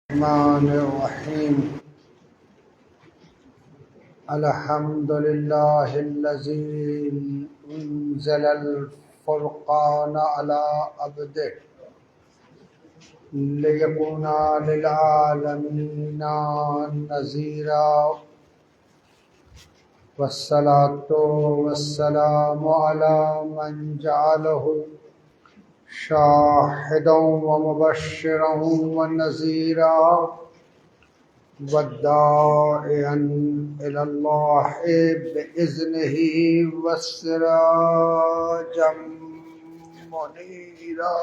الرحمن الرحيم الحمد لله الذي أنزل الفرقان على عبده ليكون للعالمين نذيرا والصلاة والسلام على من جعله شاهدا ومبشرا ونذيرا والداعيا إلى الله بإذنه وسراجا منيرا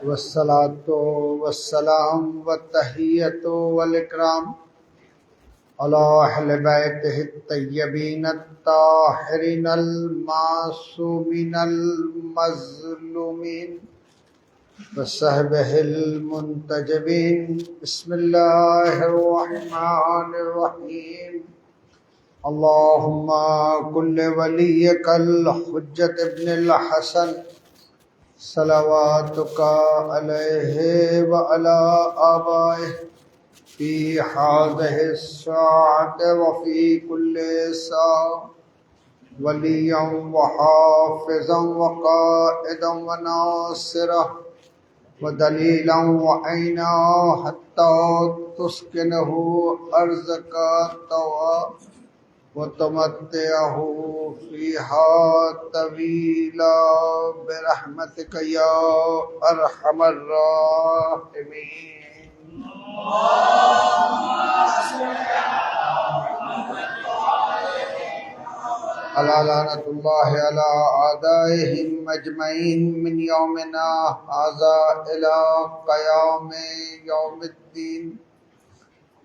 والصلاة والسلام والتحية والإكرام على أهل بيته الطيبين الطاهرين المعصومين المظلومين وصحبه المنتجبين. بسم الله الرحمن الرحيم. اللهم كل وليك الحجة ابن الحسن صلواتك عليه وعلى آبائه في هذه الساعة وفي كل ساعة وليا وحافظا وقائدا وناصرا ودليلا وعينا حتى تسكنه أرزك طوى وتمتعه فيها طويلا برحمتك يا أرحم الراحمين. ألا لعنة الله على أعدائهم أجمعين من يومنا هذا إلى قيام يوم الدين.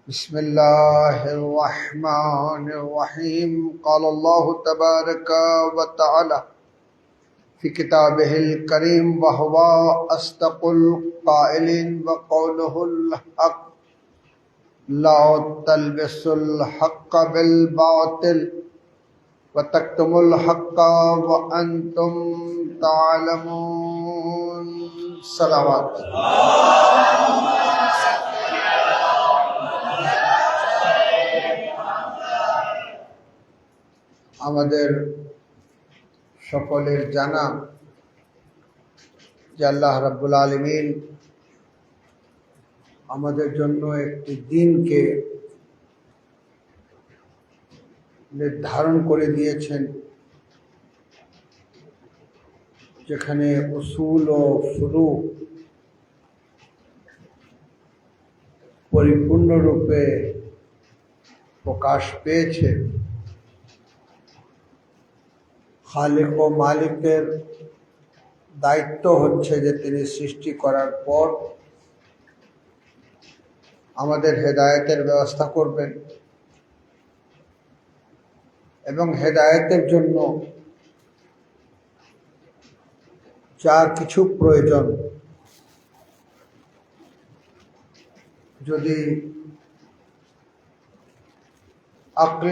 بسم الله الرحمن الرحيم. قال الله تبارك وتعالى في كتابه الكريم وهو أصدق القائلين وقوله الحق لا تلبسوا الحق بالباطل وتكتموا الحق وأنتم تعلمون. صلوات. আমাদের সকলের জানা যে আল্লাহ রাব্বুল আলামিন আমাদের জন্য একটি দিনকে নির্ধারণ করে দিয়েছেন যেখানে উসুল ও ফুরু পরিপূর্ণরূপে প্রকাশ পেয়েছে। খালিক ও মালিকের দায়িত্ব হচ্ছে যে তিনি সৃষ্টি করার পর আমাদের হেদায়েতের ব্যবস্থা করবেন এবং হেদায়েতের জন্য যা কিছু প্রয়োজন যদি আকল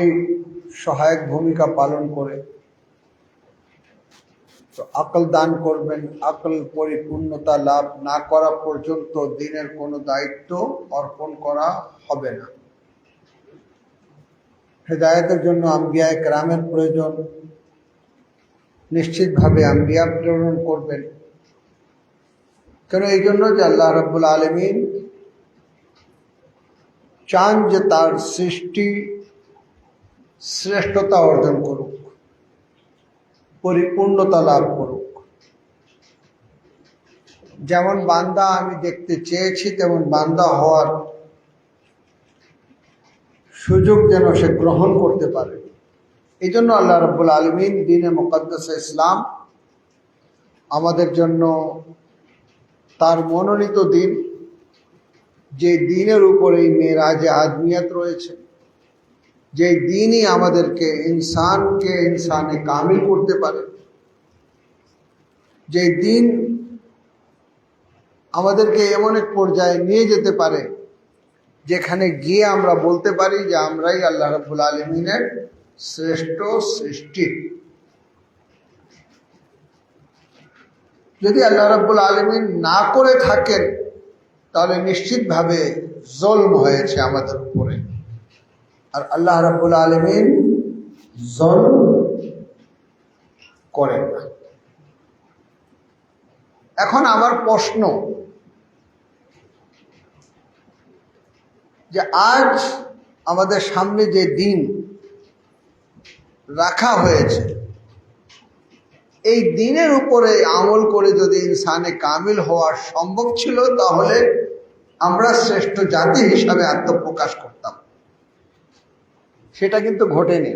সহায়ক ভূমিকা পালন করে তো আকল দান করবেন। আকল পরিপূর্ণতা লাভ না করা পর্যন্ত দ্বীনের কোনো দায়িত্ব অর্পণ করা হবে না। হেদায়েতের জন্য আম্বিয়ায়ে কেরামের প্রয়োজন, নিশ্চিতভাবে আম্বিয়া প্রেরণ করবেন। কেন? এই জন্য যে আল্লাহ রাব্বুল আলামিন চান যে তার সৃষ্টি শ্রেষ্ঠতা অর্জন করুক, পরিপূর্ণতা লাভ করুক। যেমন বান্দা আমি দেখতে চেয়েছি তেমন বান্দা হওয়ার সুযোগ যেন সে গ্রহণ করতে পারে। এই জন্য আল্লাহ রাব্বুল আলামিন দ্বীনে মুকদ্দাস ইসলাম আমাদের জন্য তার মনোনীত দিন, যে দিনের উপরেই মেরাজে আদমিয়ত রয়েছে, যে দিনই আমাদেরকে ইনসানে কামিল করতে পারে, যে দিন আমাদেরকে এমন এক পর্যায়ে নিয়ে যেতে পারে যেখানে গিয়ে আমরা বলতে পারি যে আমরাই আল্লাহ রাব্বুল আলামিনের শ্রেষ্ঠ সৃষ্টি। যদি আল্লাহ রাব্বুল আলামিন না করে থাকেন তাহলে নিশ্চিতভাবে জুলম হয়েছে আমাদের উপরে। আর আল্লাহ রাব্বুল আলামিন জুলম করেন না। এখন আমার প্রশ্ন যে আজ আমাদের সামনে যে দিন রাখা হয়েছে, এই দিনের উপরে আমল করে যদি ইনসানে কামিল হওয়া সম্ভব ছিল তাহলে আমরা শ্রেষ্ঠ জাতি হিসাবে আত্মপ্রকাশ করতাম। সেটা কিন্তু ঘটেনি।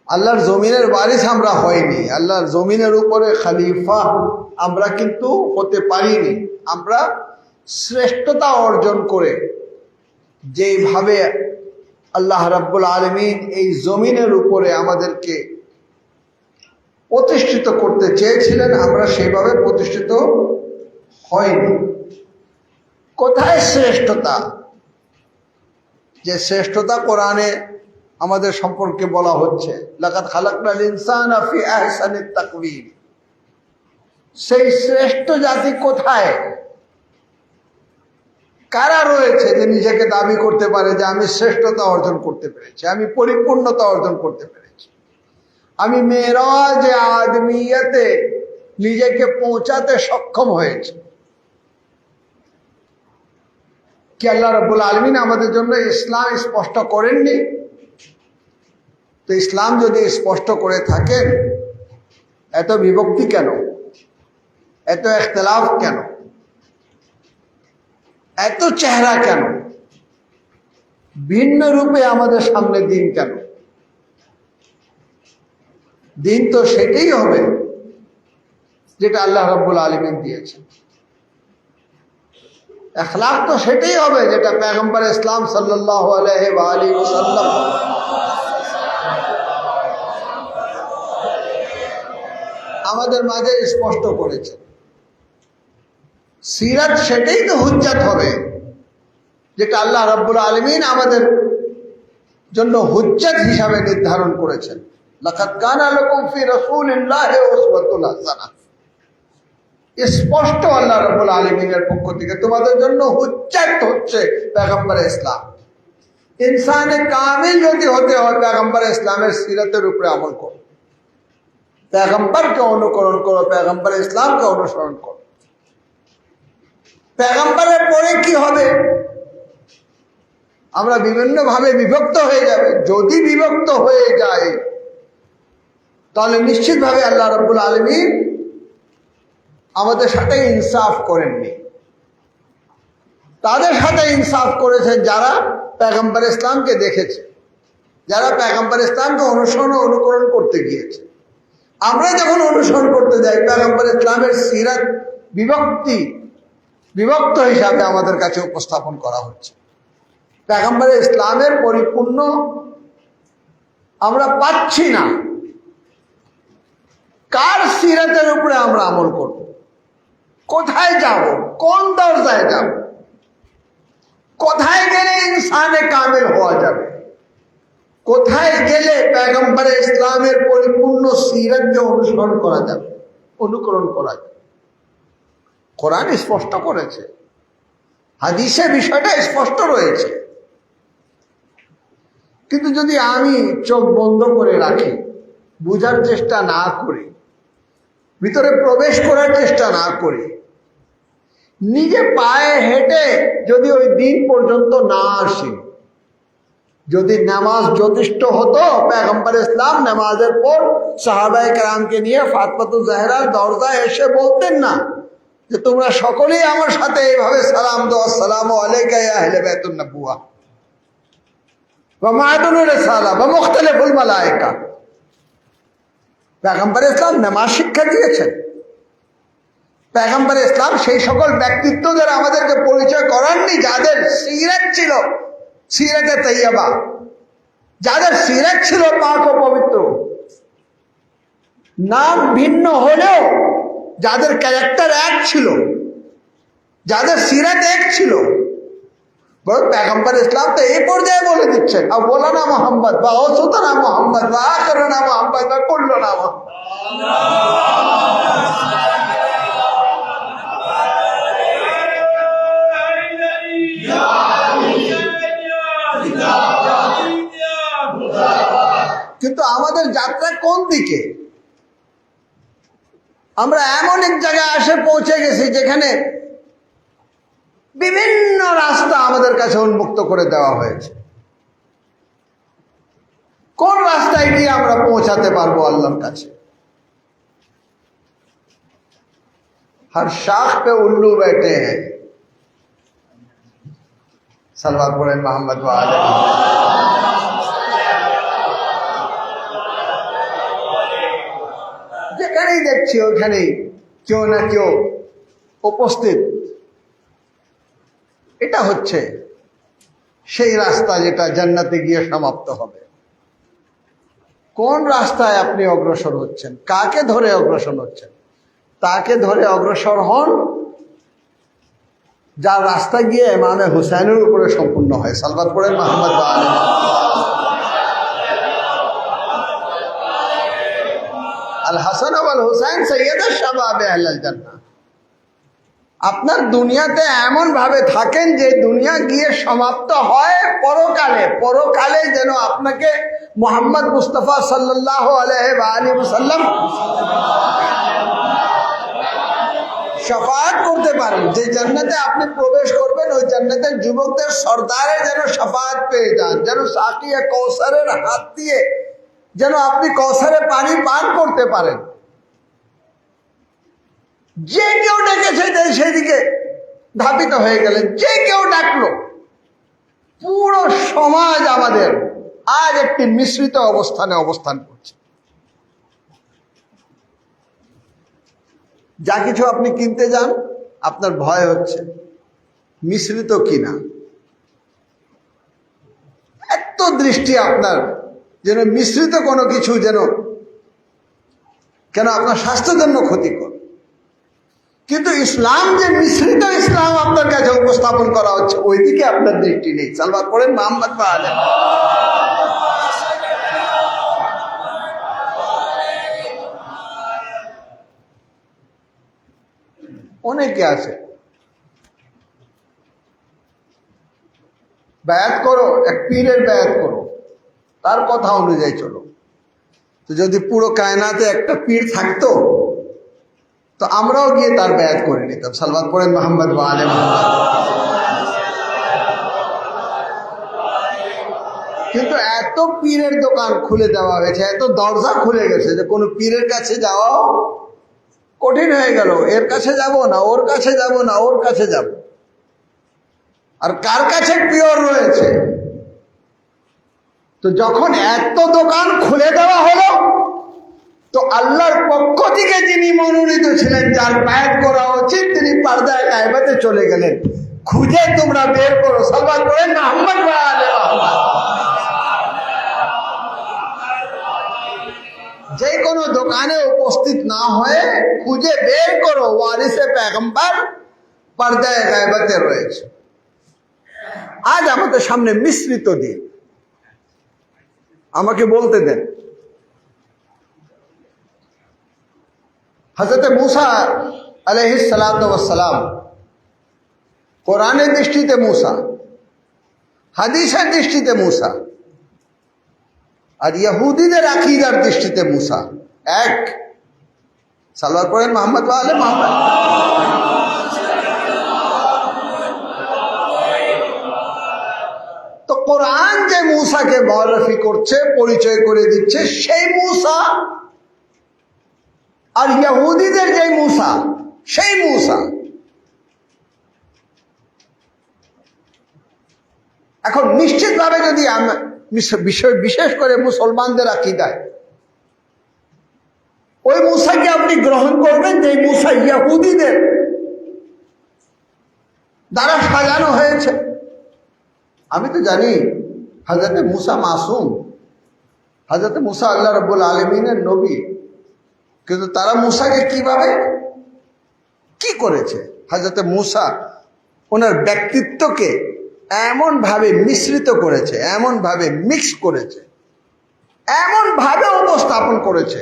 আল্লাহর জমিনের ওয়ারিস আমরা হইনি, আল্লাহর জমিনের উপরে খলিফা আমরা কিন্তু হতে পারিনি। আমরা শ্রেষ্ঠতা অর্জন করে যেভাবে আল্লাহ রাব্বুল আলামিন এই জমিনের উপরে আমাদেরকে প্রতিষ্ঠিত করতে চেয়েছিলেন, আমরা সেইভাবে প্রতিষ্ঠিত হয়নি। কোথায় শ্রেষ্ঠতা? যে শ্রেষ্ঠতা কোরআনে আমাদের সম্পর্কে বলা হচ্ছে, লাকাদ খালাকনাল ইনসানা ফি আহসানি তাকওয়িম। সেই শ্রেষ্ঠ জাতি কোথায়? কারা রয়েছে যে নিজেকে দাবি করতে পারে যে আমি শ্রেষ্ঠতা অর্জন করতে পেরেছি, আমি পরিপূর্ণতা অর্জন করতে পেরেছি, আমি মেরাজে আদমিয়তে নিজেকে পৌঁছাতে সক্ষম হয়েছে? কি আল্লাহ রাব্বুল আলামিন আমাদের জন্য ইসলাম স্পষ্ট করেননি? তো ইসলাম যদি স্পষ্ট করে থাকেন, এত বিভক্তি কেন? এত ইখতিলাফ কেন? এত চেহারা কেন? ভিন্ন রূপে আমাদের সামনে দিন কেন? দিন তো সেটাই হবে যেটা আল্লাহ রাব্বুল আলামিন দিয়েছেন। আখলাক তো সেটাই হবে যেটা পয়গম্বর ইসলাম সাল্লাল্লাহু আলাইহি ওয়া আলিহি ওয়াসাল্লাম আমাদের মাঝে স্পষ্ট করেছেন। সিরাত সেটাই তো হুজ্জাত হবে যেটা আল্লাহ রাব্বুল আলামিন আমাদের জন্য হুজ্জাত হিসাবে নির্ধারণ করেছেন। লাকাদ কানা লাকুম ফি রাসূলিল্লাহি উসওয়াতুন হাসানাহ। স্পষ্ট আল্লাহ রাব্বুল আলামিনের পক্ষ থেকে তোমাদের জন্য হুজ্জাত হচ্ছে পয়গম্বর ইসলাম। ইনসানে কামিল যদি হতে হয় পয়গম্বর ইসলামের সিরাতের উপরে আমল করো, পয়গম্বরকে অনুকরণ করো, পয়গম্বর ইসলামকে অনুসরণ করো। পয়গম্বরের পরে কি হবে? আমরা বিভিন্নভাবে বিভক্ত হয়ে যাবে। যদি বিভক্ত হয়ে যায় তাহলে নিশ্চিতভাবে আল্লাহ রাব্বুল আলামিন আমাদের সাথে ইনসাফ করেননি। তাদের সাথে ইনসাফ করেছেন যারা পয়গম্বর ইসলামকে দেখেছে, যারা পয়গম্বর ইসলামকে অনুসরণ ও অনুকরণ করতে গিয়েছে। আমরা যখন অনুসরণ করতে যাই পয়গম্বর ইসলামের সিরাত বিভক্ত হিসাবে আমাদের কাছে উপস্থাপন করা হচ্ছে। পয়গম্বর ইসলামের পরিপূর্ণ আমরা পাচ্ছি না। কার সিরাতের উপরে আমরা আমল করব? কোথায় যাব? কোন দরজায় যাব? কোথায় গেলে ইনসানে কামিল হওয়া যাবে? কোথায় গেলে পয়গম্বর ইসলামের পরিপূর্ণ সিরাতকে অনুসরণ করা যাবে, অনুকরণ করা যাবে? কোরআন স্পষ্ট করেছে, হাদিসে বিষয়টা স্পষ্ট রয়েছে। কিন্তু যদি আমি চোখ বন্ধ করে রাখি, বুঝার চেষ্টা না করি, ভিতরে প্রবেশ করার চেষ্টা না করি, নিজে পায়ে হেঁটে যদি ওই দিন পর্যন্ত না আসি, যদি নামাজ যথেষ্ট হতো, পয়গম্বর ইসলাম নামাজের পর সাহাবায়ে কেরামকে নিয়ে ফাতমাতুজ জাহরার দরজায় এসে বলতেন না যে তোমরা সকলেই আমার সাথে এইভাবে সালাম দাও, আসসালামু আলাইকা ইয়া আহলে বাইতুন নবুওয়া ওয়া মা'দুনুর রিসালা ওয়া মুখতালিফুল মালায়েকা। পয়গম্বর ইসলাম নামাজ শিক্ষা দিয়েছেন। পয়গম্বর ইসলাম সেই সকল ব্যক্তিত্বদের আমাদেরকে পরিচয় করাননি যাদের সিরাত ছিল সিরাতে তাইয়্যিবা, যাদের সিরাত ছিল পাক ও পবিত্র। নাম ভিন্ন হলেও যাদের ক্যারেক্টার এক ছিল, যাদের সিরাত এক ছিল। বরং পয়গম্বর ইসলাম তো এই পর্যায়ে বলে দিচ্ছেন, আউয়ালানা মুহাম্মদ ওয়া আওসাতুনা মুহাম্মদ ওয়া আখিরুনা মুহাম্মদ ওয়া কুল্লুনা মুহাম্মদ। যাত্রা কোন দিকে? আমরা এমন এক জায়গায় এসে পৌঁছে গেছি যেখানে বিভিন্ন রাস্তা আমাদের কাছে উন্মুক্ত করে দেওয়া হয়েছে। কোন রাস্তায় গিয়ে আমরা পৌঁছাতে পারবো আল্লাহর কাছে? हर शाख पे उल्लू बैठे हैं। सलवात पढ़ें मोहम्मद वाले। যেখানেই দেখছি ওখানেই কেউ না কেউ উপস্থিত। এটা হচ্ছে সেই রাস্তা যেটা জান্নাতে গিয়ে সমাপ্ত হবে। কোন রাস্তায় আপনি অগ্রসর হচ্ছেন? কাকে ধরে অগ্রসর হচ্ছেন? তাকে ধরে অগ্রসর হন যার রাস্তা গিয়ে ইমামে হুসাইনের উপরে সম্পূর্ণ হয়। সালবাত পড়েন মোহাম্মদ আলী। আল হাসান ওয়াল হুসাইন সৈয়দ শাবাবে আহলাল জান্নাহ। আপনার দুনিয়াতে এমন ভাবে থাকেন যে দুনিয়া গিয়ে সমাপ্ত হয় পরকালে। পরকালে যেন আপনাকে মুহাম্মদ মুস্তাফা সাল্লাল্লাহু আলাইহি ওয়াসাল্লাম শাফাআত করতে পারেন। যে জান্নাতে আপনি প্রবেশ করবেন ওই জান্নাতের যুবকদের সর্দারের যেন শাফাআত পেয়ে যান, যেন সাকিয়ে কৌসারের হাত দিয়ে যেন আপনি কৌসারে পানি পান করতে পারেন। যে কেউ ডেকেছে সেদিকে ধাবিত হয়ে গেলেন। যে কেউ ডাকলো। পুরো সমাজ আমাদের আজ একটি মিশ্রিত অবস্থানে অবস্থান করছে। যা কিছু আপনি কিনতে যান আপনার ভয় হচ্ছে মিশ্রিত কিনা। এত দৃষ্টি আপনার যেন মিশ্রিত কোনো কিছু যেন কেন আপনার স্বাস্থ্যের জন্য ক্ষতিকর। কিন্তু ইসলাম যে মিশ্রিত ইসলাম আপনার কাছে উপস্থাপন করা হচ্ছে ওইদিকে আপনার দৃষ্টি নেই। সালবাত পড়েন মোহাম্মদ আলী। অনেকে আছে বায়াত করো, এক পীরের বায়াত করো, তার কথা অনুযায়ী চলো। তো যদি পুরো কায়নাতে একটা পীর থাকতো তো আমরাও গিয়ে তার বায়াত করে নিতাম। সালবাত পড়েন মোহাম্মদ আলী। কিন্তু এত পীরের দোকান খুলে দেওয়া হয়েছে, এত দরজা খুলে গেছে যে কোনো পীরের কাছে যাওয়াও কঠিন হয়ে গেল। এর কাছে যাব না, ওর কাছে যাব না, ওর কাছে যাব। আর কার কাছে পিওর রয়েছে? তো যখন এত দোকান খুলে দেওয়া হলো তো আল্লাহর পক্ষ থেকে যিনি মনোনীত ছিলেন, যার বায়াত করা উচিত, তিনি পর্দায়ে গায়বাতে চলে গেলেন। খুঁজে তোমরা বের করো। সালবাত পড়েন মুহাম্মদ আলী। যে কোনো দোকানে উপস্থিত না হয়ে খুঁজে বের করো ওয়ারিসে পয়গম্বর পর্দায়ে গায়বাতে রয়েছে। আজ আমাদের সামনে মিশ্রিত দিন। আমাকে বলতে দেন, হযরত মুসা আলাইহিস সালাতু ওয়াস সালাম কোরআনের দৃষ্টিতে মুসা, হাদিসের দৃষ্টিতে মুসা, আর ইহুদিদের আকীদার দৃষ্টিতে মুসা এক। সালওয়াত পড়েন মোহাম্মদ আলী মোহাম্মদ। তো কোরআন যে মুসাকে মারফি করছে, পরিচয় করে দিচ্ছে, সেই মুসা আর ইহুদিদের যে মুসা সেই মুসা। এখন নিশ্চিতভাবে যদি বিশেষ করে মুসলমানদের আকীদায় ওই মুসাকে আপনি গ্রহণ করবেন যে মুসা ইহুদিদের দ্বারা সাজানো হয়েছে। আমি তো জানি হযরত মুসা মাসুম, হযরত মুসা আল্লাহ রাব্বুল আলামিনের নবী, কিন্তু তারা মুসাকে কিভাবে কি করেছে? হযরত মুসা ওনার ব্যক্তিত্বকে এমন ভাবে মিশ্রিত করেছে, এমন ভাবে মিক্স করেছে, এমন ভাবে উপস্থাপন করেছে,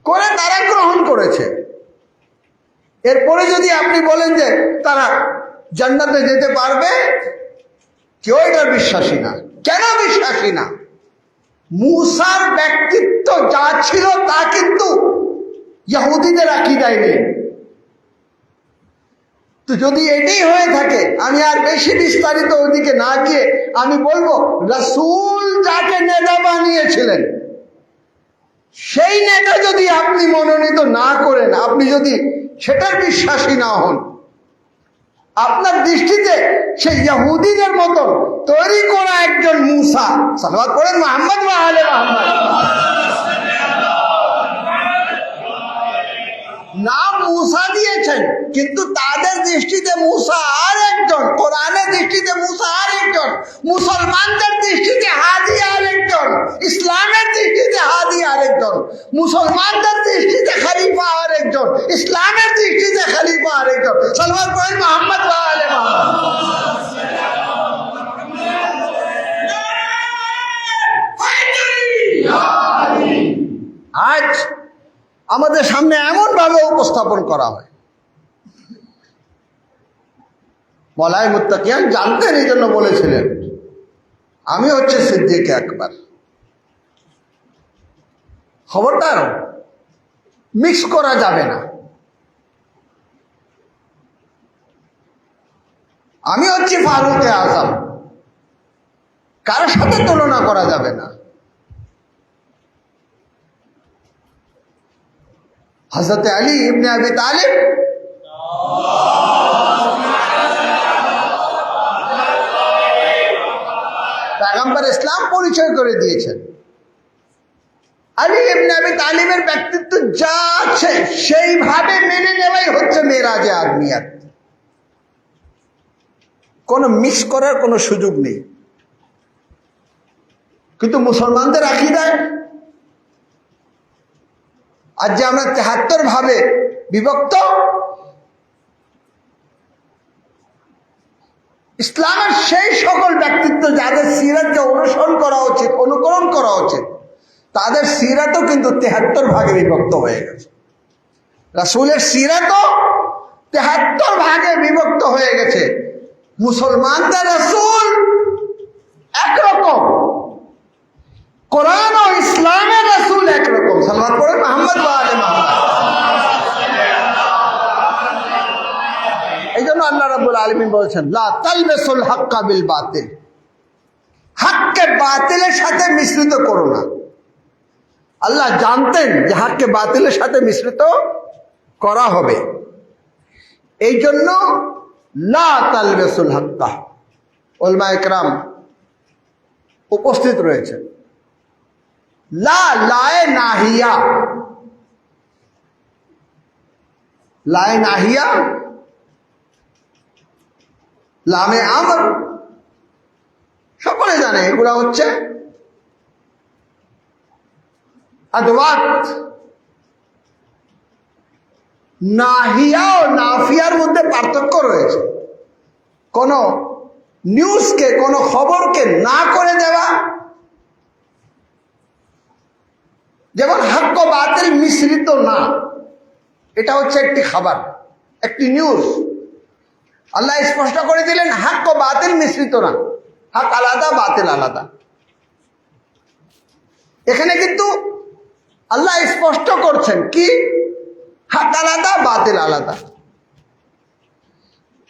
করে তারা গ্রহণ করেছে। এরপরে যদি আপনি বলেন যে তারা জান্নাতে যেতে পারবে, কেউ এটা বিশ্বাসী না। কেন বিশ্বাসী না? মূসার ব্যক্তিত্ব যা ছিল তা কিন্তু ইহুদিদের আকীদায় নেই। তো যদি এটাই হয়ে থাকে, আমি আর বেশি বিস্তারিত ওদিকে না গিয়ে আমি বলবো, রাসূল যাকে নেতা বানিয়েছিলেন সেই নেতা যদি আপনি মনোনীত না করেন, আপনি যদি সেটার বিশ্বাসী না হন, আপনার দৃষ্টিতে সেই ইহুদিদের মতো তৈরি করা একজন মূসা, সালাওয়াত পড়েন মুহাম্মদ ওয়া আলে মুহাম্মদ, নাম মূসা দিয়েছেন, কিন্তু তাদের দৃষ্টিতে মূসা আর একজন, কোরআনের দৃষ্টিতে মূসা আর একজন, মুসলমানদের দৃষ্টিতে হাদি আর একজন, ইসলামের দৃষ্টিতে হাদি আর একজন, মুসলমানদের দৃষ্টিতে খলিফা আর একজন, ইসলামের দৃষ্টিতে খলিফা আর একজন। সাল্লাল্লাহু আলাইহি মুহাম্মদ ওয়া আলে মুহাম্মদ। আজ আমাদের সামনে এমন ভাবে উপস্থাপন করা হয়, মওলাই মুত্তাকিয়ান জানতেন, এই জন্য বলেছিলেন আমি হচ্ছে সিদ্দিক আকবর। খবরদার মিক্স করা যাবে না। আমি হচ্ছি ফারুক আজম, কারোর সাথে তুলনা করা যাবে না। হযরত আলী ইবনে আবি তালিব পয়গম্বর ইসলাম পরিচয় করে দিয়েছেন। আলী ইবনে আবি তালিবের ব্যক্তিত্ব যা আছে সেইভাবে মেনে নেওয়াই হচ্ছে মেরাজে আদমিয়াত। কোনো মিক্স করার কোনো সুযোগ নেই। কিন্তু মুসলমানদের আকীদায় আজ যে আমরা ৭৩ ভাবে বিভক্ত, ইসলামের সেই সকল ব্যক্তিত্ব যাদের সিরাতকে অনুসরণ করা উচিত, অনুকরণ করা উচিত, তাদের সিরাতও কিন্তু ৭৩ ভাগে বিভক্ত হয়ে গেছে। রাসূলের সিরাতও ৭৩ ভাগে বিভক্ত হয়ে গেছে। মুসলমানদের রাসূল একরকম, কোরআন ও ইসলামের রাসূল একরকম। সাল্লাল্লাহু আলাইহি মুহাম্মদ ওয়া আলে মুহাম্মদ। এই জন্য আল্লাহ রাব্বুল আলামিন বলেছেন, লা তালবিসুল হাক্কা বিল বাতিল, হককে বাতিলের সাথে মিশ্রিত করো না। আল্লাহ জানতেন যে হককে বাতিলের সাথে মিশ্রিত করা হবে, এই জন্য লা তালবিসুল হাক্কা। উলামায়ে কেরাম উপস্থিত রয়েছে। লায়ে নাহিয়া, লায়ে নাহিয়া, লামে আমর, সকলে জানে এগুলা হচ্ছে আদওয়াত। নাহিয়া ও নাফিয়ার মধ্যে পার্থক্য রয়েছে। কোন নিউজকে, কোন খবরকে না করে দেওয়া, যেমন হক ও বাতিল মিশ্রিত না, এটা হচ্ছে একটি খাবার, একটি নিউজ। আল্লাহ স্পষ্ট করে দিলেন হক ও বাতিল মিশ্রিত না, হক আলাদা, বাতিল আলাদা। এখানে কিন্তু আল্লাহ স্পষ্ট করছেন কি, হক আলাদা, বাতিল আলাদা।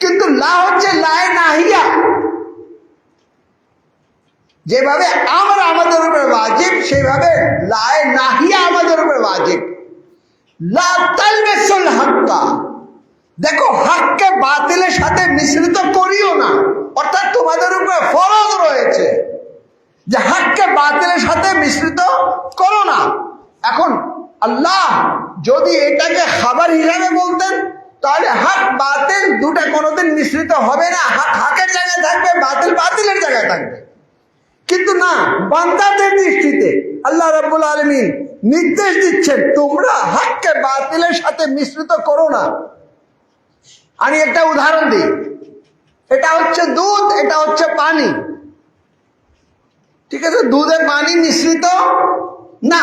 কিন্তু লা হচ্ছে লায়ে নাহিয়া, যেভাবে আমরা আমাদের উপরে ওয়াজিব, সেইভাবে লায়ে নাহিয়া আমাদের উপরে ওয়াজিব। লা তালবিসুল হাক্কা, দেখো হককে বাতিলের সাথে মিশ্রিত করিও না, অর্থাৎ তোমাদের উপরে ফরজ রয়েছে যে হককে বাতিলের সাথে মিশ্রিত করো না। এখন আল্লাহ যদি এটাকে খাবার হিসাবে বলতেন, তাহলে হক বাতিল দুটা কোনোদিন মিশ্রিত হবে না, হক হকের জায়গায় থাকবে, বাতিল বাতিলের জায়গায় থাকবে। কিন্তু না, বান্দাদের দৃষ্টিতে আল্লাহ রাব্বুল আলামিন নির্দেশ দিচ্ছেন তোমরা হককে বাতিলের সাথে মিশ্রিত করো না। আমি একটা উদাহরণ দিই, এটা হচ্ছে দুধ, এটা হচ্ছে পানি, ঠিক আছে? দুধে পানি মিশ্রিত না,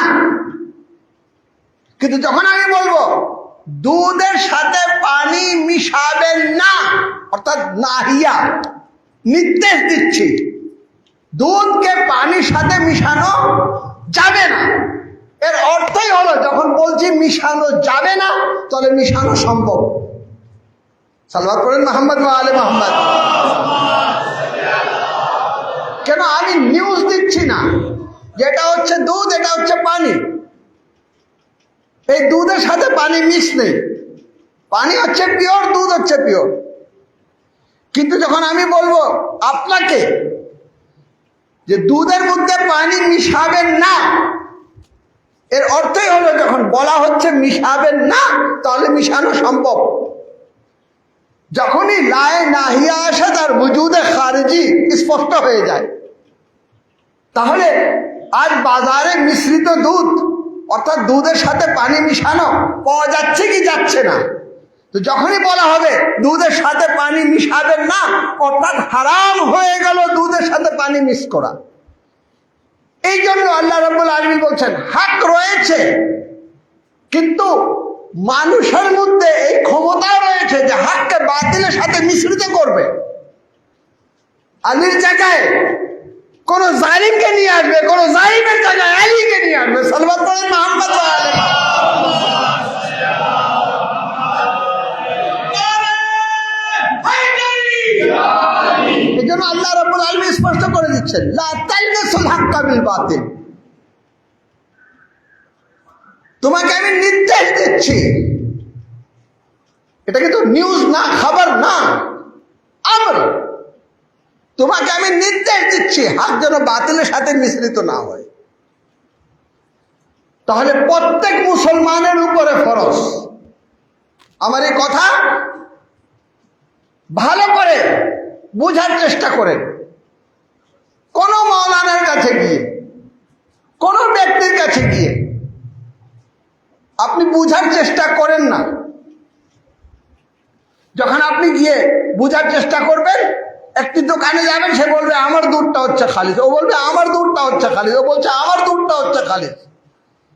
কিন্তু যখন আমি বলবো দুধের সাথে পানি মিশাবেন না, অর্থাৎ নাহিয়া, নির্দেশ দিচ্ছি দুধকে পানির সাথে মিশানো যাবে না, এর অর্থই হলো যখন বলছি মিশানো যাবে না, তাহলে মিশানো সম্ভব। সাল্লাল্লাহু আলাইহি মুহাম্মদ ওয়া আলে মুহাম্মদ। কেন আমি নিউজ দিচ্ছি না যেটা হচ্ছে দুধ, এটা হচ্ছে পানি। এই দুধের সাথে পানি মিক্স নেই, পানি হচ্ছে পিওর, দুধ হচ্ছে পিওর। কিন্তু যখন আমি বলবো আপনাকে যে দুধের মধ্যে পানি মিশাবেন না, এর অর্থই হলো যখন বলা হচ্ছে মিশাবেন না, তাহলে মিশানো সম্ভব। যখনই লায়ে নাহিয়া আসে তার ওজুদে খারিজি স্পষ্ট হয়ে যায়। তাহলে আজ বাজারে মিশ্রিত দুধ, অর্থাৎ দুধের সাথে পানি মিশানো পাওয়া যাচ্ছে কি যাচ্ছে না? তো যখনই বলা হবে দুধের সাথে পানি মিশাবেন না, অর্থাৎ হারাম হয়ে গেল দুধের সাথে পানি মিক্স করা। এই জন্য আল্লাহ রাব্বুল আলামিন বলছেন হক রয়েছে, কিন্তু মানুষের মধ্যে এই ক্ষমতা রয়েছে যে হককে বাতিলের সাথে মিশ্রিত করবে। আলীর জায়গায় কোন জালিমকে নিয়ে আসবে, কোন জালিমের জায়গায় আলীকে নিয়ে আসবে। সাল্লাল্লাহু আলাইহি মুহাম্মদ ওয়া আলে এই জন্য আল্লাহ রাব্বুল আলামিন স্পষ্ট করে দিচ্ছেন লা তালবিসুল হাক্কা বিল বাতিল। তোমাকে আমি নির্দেশ দিচ্ছি, এটা কিন্তু নিউজ না, খবর না, আমর। তোমাকে আমি নির্দেশ দিচ্ছি হক যেন বাতিলের সাথে মিশ্রিত না হয়। তাহলে প্রত্যেক মুসলমানের উপরে ফরজ। আমার এই কথা ভালো করে বোঝার চেষ্টা করেন। কোন মাওলানার কাছে গিয়ে, কোন ব্যক্তির কাছে গিয়ে আপনি বুঝার চেষ্টা করেন না। যখন আপনি গিয়ে বুঝার চেষ্টা করবেন, একটি দোকানে যাবেন, সে বলবে আমার দুধটা হচ্ছে খালিস, ও বলবে আমার দুধটা হচ্ছে খালিস, ও বলছে আমার দুধটা হচ্ছে খালিস।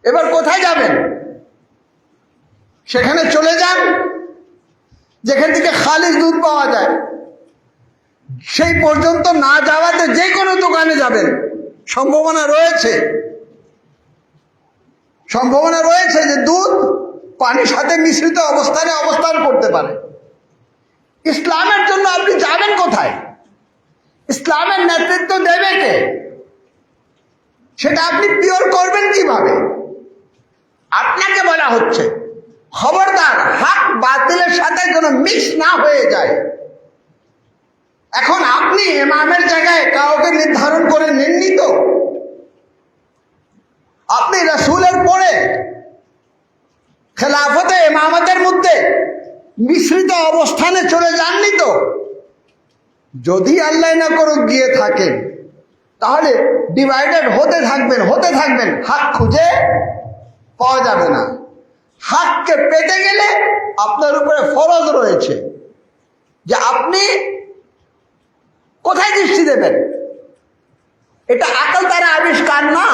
এবার কোথায় যাবেন? সেখানে চলে যান যেখান থেকে খালিস দুধ পাওয়া যায়। সেই পর্যন্ত না যাওয়াতে যে কোনো দোকানে যাবেন, সম্ভাবনা রয়েছে যে দুধ পানির সাথে মিশ্রিত অবস্থানে অবস্থান করতে পারে। ইসলামের জন্য আপনি যাবেন কোথায়? ইসলামের নেতৃত্ব দেবে কে? সেটা আপনি পিওর করবেন কিভাবে? আপনাকে বলা হচ্ছে খবরদার হক বাতিলের সাথে যেন মিক্স না হয়ে যায়। এখন আপনি ইমামের জায়গায় কাউকে নির্ধারণ করে নেননি তো? আপনি রাসূলের পরে খেলাফতে ইমামতের মধ্যে মিশ্রিত অবস্থানে চলে যাননি তো? যদি আল্লাহ না করুক গিয়ে থাকেন, তাহলে ডিভাইডেড হতে থাকবেন, হক খুঁজে পাওয়া যাবে না। হককে পেতে গেলে আপনার উপরে ফরজ রয়েছে যে আপনি কোথায় দৃষ্টি দেবেন। এটা আকল দ্বারা আবিষ্কার না,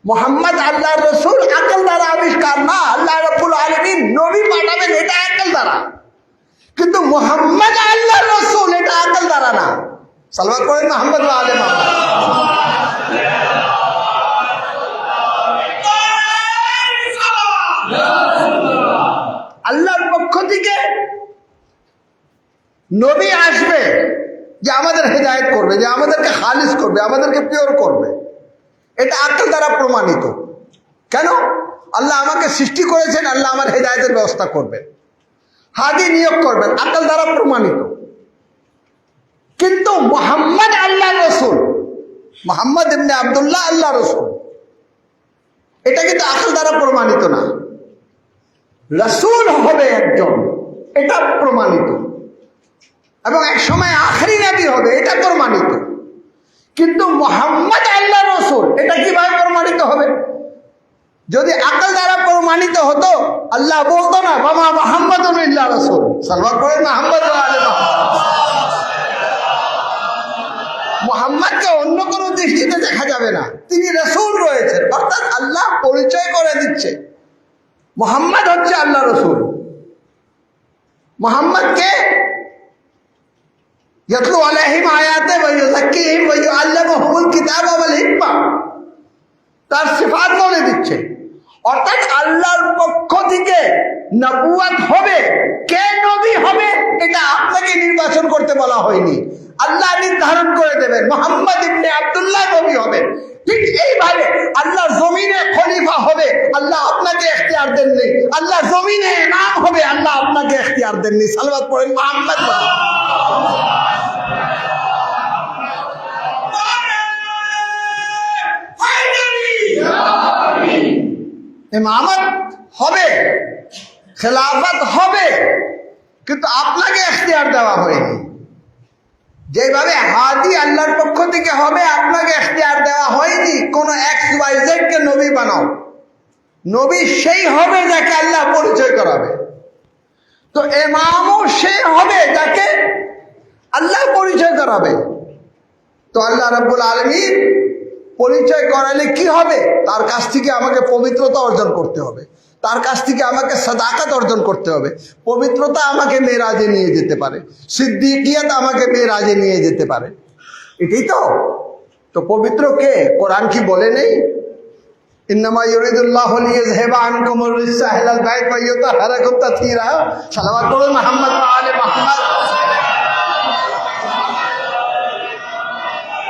মুহাম্মদ আল্লাহর রাসূল আকল দ্বারা আবিষ্কার না। আল্লাহ রাব্বুল আলামিন নবী পাঠাবেন, এটা আকল দ্বারা। কিন্তু মুহাম্মদ আল্লাহর রাসূল, এটা আকল দ্বারা না। সাল্লাল্লাহু আলাইহি মুহাম্মদ ওয়া আলে মুহাম্মদ। আল্লাহর পক্ষ থেকে নবী আসবে যে আমাদের হেদায়েত করবে, যে আমাদেরকে খালিস করবে, আমাদেরকে পিওর করবে। এটা আকল দ্বারা প্রমাণিত। কেন? আল্লাহ আমাকে সৃষ্টি করেছেন, আল্লাহ আমার হেদায়েতের ব্যবস্থা করবেন, হাদি নিয়োগ করবেন, আকল দ্বারা প্রমাণিত। কিন্তু মুহাম্মদ আল্লাহ রসুল, মুহাম্মদ ইবনে আব্দুল্লাহ আল্লাহ রসুল, এটা কিন্তু আকল দ্বারা প্রমাণিত না। রসুল হবে একজন, এটা প্রমাণিত, এবং এক সময় আখেরি নবী হবে, এটা প্রমাণিত। কিন্তু মুহাম্মদ আল্লাহ রসুল, এটা কিভাবে প্রমাণিত হবে? যদি আকল দ্বারা প্রমাণিত হতো, আল্লাহ বলতো না বাবা মুহাম্মাদুন ইল্লা রাসূল। সাল্লাল্লাহু আলাইহি মুহাম্মদ ওয়া আলে মুহাম্মদ। মুহাম্মদকে অন্য কোনো দৃষ্টিতে দেখা যাবে না, তিনি রাসূল রয়েছেন। অর্থাৎ আল্লাহ পরিচয় করে দিচ্ছে মুহাম্মদ হচ্ছে আল্লাহ রসুল। মুহাম্মদকে ইয়াতলু আলাইহিম আয়াতে ওয়া ইউযাক্কিহিম ওয়া ইউআল্লিমুহুমুল কিতাবা ওয়াল হিকমা, তার সিফাত বলে দিচ্ছে। অর্থাৎ আল্লাহর পক্ষ থেকে নবুয়ত হবে, কে নবী হবে এটা আপনাকে নির্বাচন করতে বলা হয়নি, আল্লাহ নির্ধারণ করে দেবেন। মুহাম্মদ ইবনে আব্দুল্লাহ নবী হবে। ঠিক এইভাবে আল্লাহ জমিনে খলিফা হবে, আল্লাহ আপনাকে ইখতিয়ার দেননি। আল্লাহ জমিনে ইমাম হবে, আল্লাহ আপনাকে ইখতিয়ার দেননি। সালাওয়াত পড়েন মুহাম্মদ। ইমামত হবে, খেলাফত হবে, কিন্তু আপনাকে ইখতিয়ার দেওয়া হয়নি। যেভাবে হাদি আল্লাহর পক্ষ থেকে হবে, আপনাকে ইখতিয়ার দেওয়া হয়নি কোন XYZ কে নবী বানাও। নবী সেই হবে যাকে আল্লাহ পরিচয় করাবে। তো ইমামও সে হবে যাকে আল্লাহ পরিচয় করাবে। তো আল্লাহ রাব্বুল আলামিন পরিচয় করালে কি হবে? তার কাছ থেকে আমাকে পবিত্রতা অর্জন করতে হবে, তার কাছ থেকে আমাকে সাদাকাত অর্জন করতে হবে। পবিত্রতা আমাকে মেরাজে নিয়ে যেতে পারে, সিদ্দিকিয়াত আমাকে মেরাজে নিয়ে যেতে পারে। এটাই তো পবিত্র কে? কোরআন কি বলে নেই? ইন্নামা ইউরিদুল্লাহু লিইয়ুযহিবা আনকুমুর রিজসা আহলাল বাইত ওয়া ইউতাহহিরাকুম তাতহীরা। সালাওয়াত পড়ুন মুহাম্মদ ওয়া আলে মুহাম্মদ।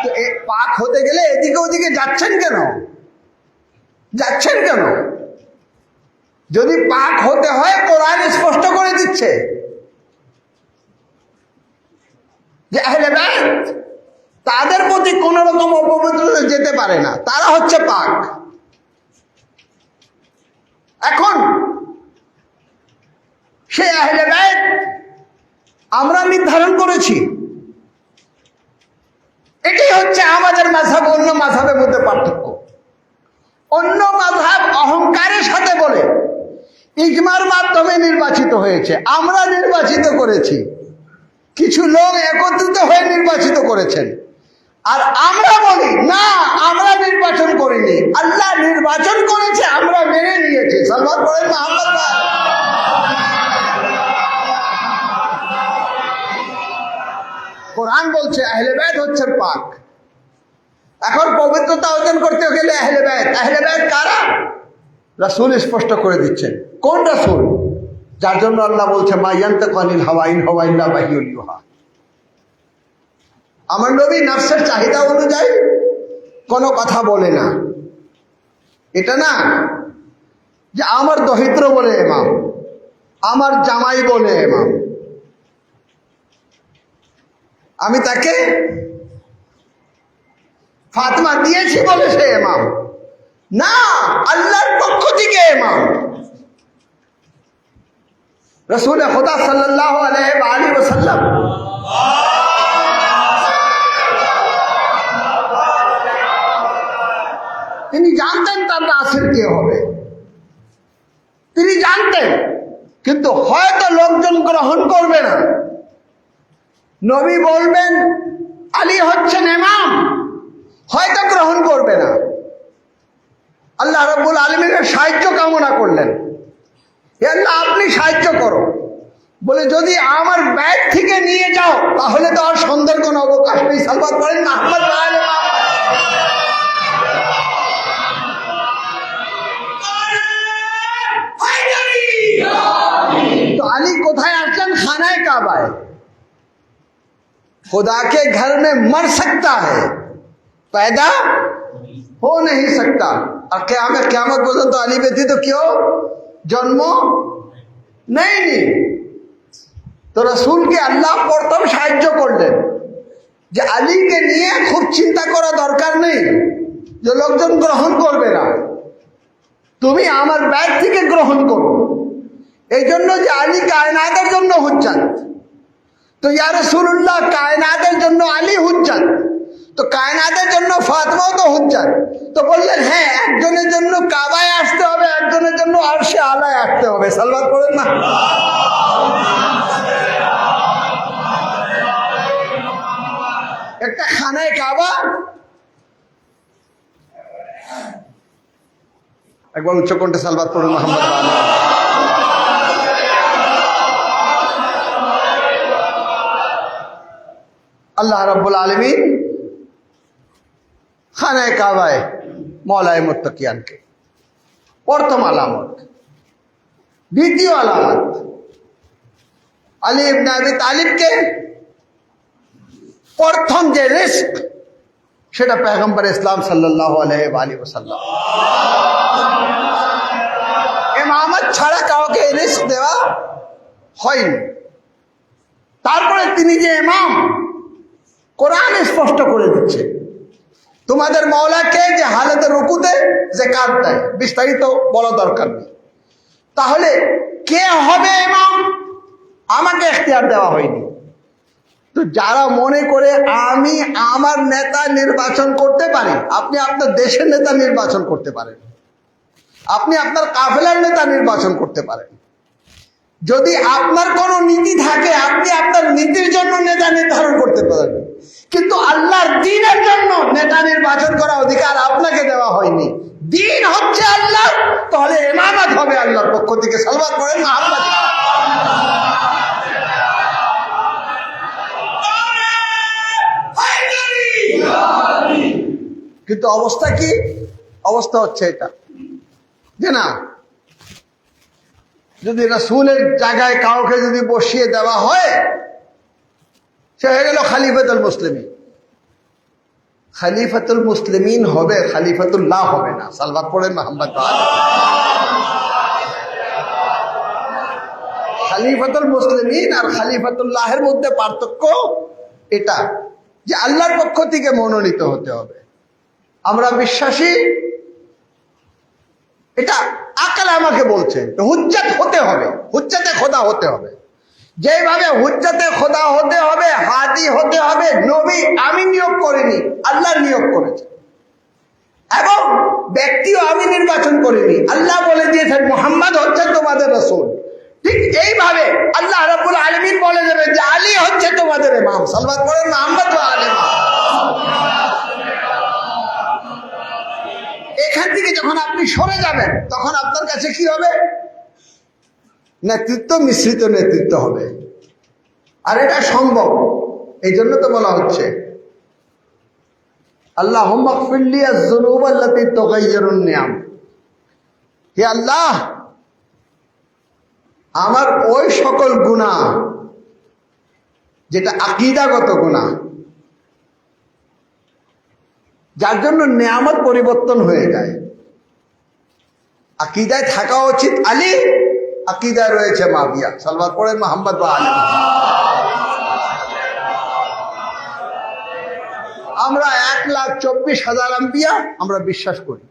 তো পাক হতে গেলে এদিকে ওদিকে যাচ্ছেন কেন? যদি পাক হতে হয় কোরআন স্পষ্ট করে দিচ্ছে যে আহলে বাইত তাদের প্রতি কোন রকম অপবিত্রতা যেতে পারে না, তারা হচ্ছে পাক। এখন সে আহলে বাইত আমরা নির্ধারণ করেছি। এটাই হচ্ছে আমাদের মাযহাব অন্য মাযহাবের মধ্যে পার্থক্য। অন্য মাযহাব অহংকারের সাথে বলে ইজমার মাধ্যমে নির্বাচিত হয়েছে, আমরা নির্বাচিত করেছি। কিছু লোক একত্রিত হয়ে নির্বাচিত করেছেন। আর আমরা বলি না, আমরা নির্বাচন করিনি, আল্লাহ নির্বাচন করেছে, আমরা মেনে নিয়েছি। সালাওয়াত পড়েন মুহাম্মদ। কোরআন বলছে আহলে বাইত হচ্ছেন পাক। এখন পবিত্রতা অর্জন করতে গেলে আহলে বাইত কারা? রাসূল স্পষ্ট করে দিচ্ছেন। কোন রাসূল? যার জন্য আল্লাহ বলছে মা ইয়ানতাকু আনিল হাওয়া ইন হুয়া ইল্লা ওয়াহয়ুন ইউহা। আমার নবী নফসের চাহিদা অনুযায়ী কোনো কথা বলে না। এটা না যে আমার দহিত্র বলে ইমাম, আমার জামাই বলে ইমাম, আমি তাকে ফাতিমা দিয়েছি বলে সে ইমাম না, আল্লাহর পক্ষ থেকে ইমাম। রাসূল খুদা সাল্লাল্লাহু আলাইহি ওয়াসাল্লাম তিনি জানতেন তার নাসির কে হবে, তিনি জানতেন, কিন্তু হয়তো লোকজন গ্রহণ করবে না। নবী বলবেন আলী হচ্ছেন ইমাম, হয়তো গ্রহণ করবে না। আল্লাহ রাব্বুল আলামিনের সাহায্য কামনা করলেন, হে আল্লাহ আপনি সাহায্য করো। বলে যদি আমার ব্যাগ থেকে নিয়ে যাও তাহলে তো আর সন্দেহের কোনো অবকাশ নেই। সালাওয়াত পড়েন মুহাম্মদ ওয়া আলে মুহাম্মদ। तो अली कोথায় আসলেন? खानाए काबाए। खुदा के घर में मर सकता है, पैदा हो नहीं सकता। और क़यामत পর্যন্ত আলী ব্যতীত কেউ জন্ম নেয়নি। তো রাসূলকে আল্লাহ প্রথম সাহায্য করলেন যে আলীকে নিয়ে খুব চিন্তা করা দরকার নেই যে লোকজন গ্রহণ করবে না, তুমি আমার ব্যাগ থেকে গ্রহণ করো। এই জন্য যে আলী কায়নাতের জন্য হুজ্জত। তো ইয়া রাসূলুল্লাহ কায়নাতের জন্য আলী হুজ্জত, তো কায়নাতের জন্য ফাতিমাও তো হুজ্জত। তো বললেন হ্যাঁ, একজনের জন্য কাবায় আসতে হবে, একজনের জন্য আরশে আলায় আসতে হবে। সালাওয়াত পড়েন না। একটা খানায় কাবা, একবার উচ্চ কণ্ঠে সালাওয়াত পড়ুন মুহাম্মদ। আল্লাহ রাব্বুল আলামিন খানায় কাবায় মওলায়ে মুত্তাকিয়ানকে, প্রথম আলামত। দ্বিতীয় আলামত আলী ইবনে আবি তালিবকে প্রথম যে রিস্ক সেটা পয়গম্বর ইসলাম সাল্লাল্লাহু আলাইহি ওয়াসাল্লাম। ইমামত ছাড়া কাউকে রিস্ক দেওয়া হয়নি। তারপরে তিনি যে ইমাম, কোরআন স্পষ্ট করে দিচ্ছে তোমাদের মওলাকে যে হালতে রুকুতে যাকাত দেয়, বিস্তারিত বলা দরকার নেই। তাহলে কে হবে ইমাম আমাকে ইখতিয়ার দেওয়া হয়নি। তো যারা মনে করে আমি আমার নেতা নির্বাচন করতে পারি, আপনি আপনার দেশের নেতা নির্বাচন করতে পারেন, আপনি আপনার কাফেলার নেতা নির্বাচন করতে পারেন। যদি আপনার কোনো নীতি থাকে আপনি আপনার নীতির জন্য নেতা নির্ধারণ করতে পারেন, কিন্তু আল্লাহর দ্বীনের জন্য নেতা নির্বাচন করা অধিকার আপনাকে দেওয়া হয়নি। দ্বীন হচ্ছে আল্লাহ, তাহলে ইমামত হবে আল্লাহর পক্ষ থেকে। সালওয়াত পড়েন মুহাম্মদ। কিন্তু অবস্থা কি? অবস্থা হচ্ছে এটা যে না, যদি রাসূলের জায়গায় কাউকে যদি বসিয়ে দেওয়া হয় সে হয়ে গেল খলিফাতুল মুসলিমিন। খলিফাতুল মুসলিমিন হবে, খলিফাতুল্লাহ হবে না। সালওয়াত পড়েন মুহাম্মদ। খলিফাতুল মুসলিমিন আর খলিফাতুল্লাহের মধ্যে পার্থক্য এটা যে আল্লাহর পক্ষ থেকে মনোনীত হতে হবে। আমরা বিশ্বাসী, এটা আকল আমাকে বলছে হুজ্জত হতে হবে, হুজ্জতে খোদা হতে হবে। যেভাবে হুজ্জতে খোদা হতে হবে, হাদি হতে হবে, নবী আমি নিয়োগ করিনি, আল্লাহ নিয়োগ করেছে। এবং ব্যক্তিও আমি নির্বাচন করিনি, আল্লাহ বলে দিয়েছেন মুহাম্মদ হচ্ছে তোমাদের রাসূল। ঠিক এইভাবে আল্লাহ রাব্বুল আলামিন বলে দেবে যে আলী হচ্ছে তোমাদের ইমাম। সালওয়াত পড়েন মুহাম্মদ ওয়া আলী। এখান থেকে যখন আপনি সরে যাবেন তখন আপনার কাছে কি হবে? নেতৃত্ব, মিশ্রিত নেতৃত্ব হবে। আর এটা সম্ভব। এই জন্য তো বলা হচ্ছে আল্লাহুম্মা গফির লি আয-যুনুব আল্লাতী তুগায়্যিরুন নিআম। হে আল্লাহ, আমার ওই সকল গুনাহ যেটা আকীদাগত গুনাহ, যার জন্য নিয়ামত পরিবর্তন হয়ে যায়। আকীদায় থাকা উচিত আলী, আকীদায় রয়েছে মাবিয়া। সালওয়াত পড়েন মুহাম্মদ ওয়া আলী। আমরা 1,24,000 আম্বিয়া আমরা বিশ্বাস করি,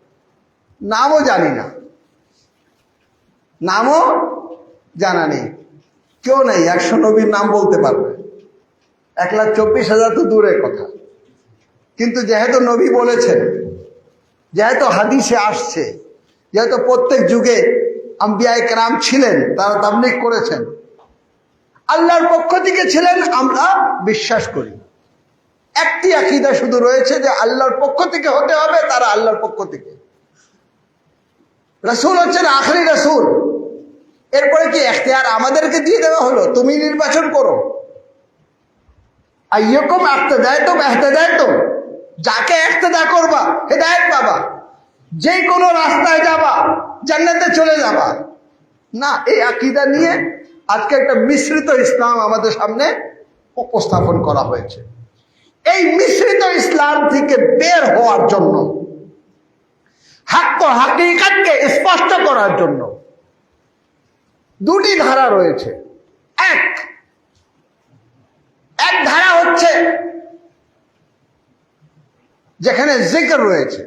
নামও জানি না, নামও জানা নেই। কেউ নেই 100 নবীর নাম বলতে পারবে। 1,24,000 তো দূরের কথা। কিন্তু যেহেতু নবী বলেছেন, যেহেতু হাদিসে আসছে, যেহেতু প্রত্যেক যুগে আম্বিয়ায়ে কেরাম ছিলেন, তারা তাবলীগ করেছেন, আল্লাহর পক্ষ থেকে ছিলেন, আমরা বিশ্বাস করি। একটি আকীদা শুধু রয়েছে যে আল্লাহর পক্ষ থেকে হতে হবে, তারা আল্লাহর পক্ষ থেকে। রাসূল হচ্ছেন আখেরি রাসূল। এরপরে কি ইখতিয়ার আমাদেরকে দিয়ে দেওয়া হলো, তুমি নির্বাচন করো। আইয়াকুম ইহতাদায়তুম ইহতাদায়তুম, যাকে ইহতিদা করবা হেদায়েত পাবা, যে কোনো রাস্তায় যাবা জান্নাতে চলে যাবা। না, এই আকীদা নিয়ে আজকে একটা মিশ্রিত ইসলাম আমাদের সামনে উপস্থাপন করা হয়েছে। এই মিশ্রিত ইসলাম থেকে বের হওয়ার জন্য, হক ও হাকিকতকে স্পষ্ট করার জন্য দুটি ধারা রয়েছে। এক ধারা হচ্ছে যেখানে জিকির রয়েছে।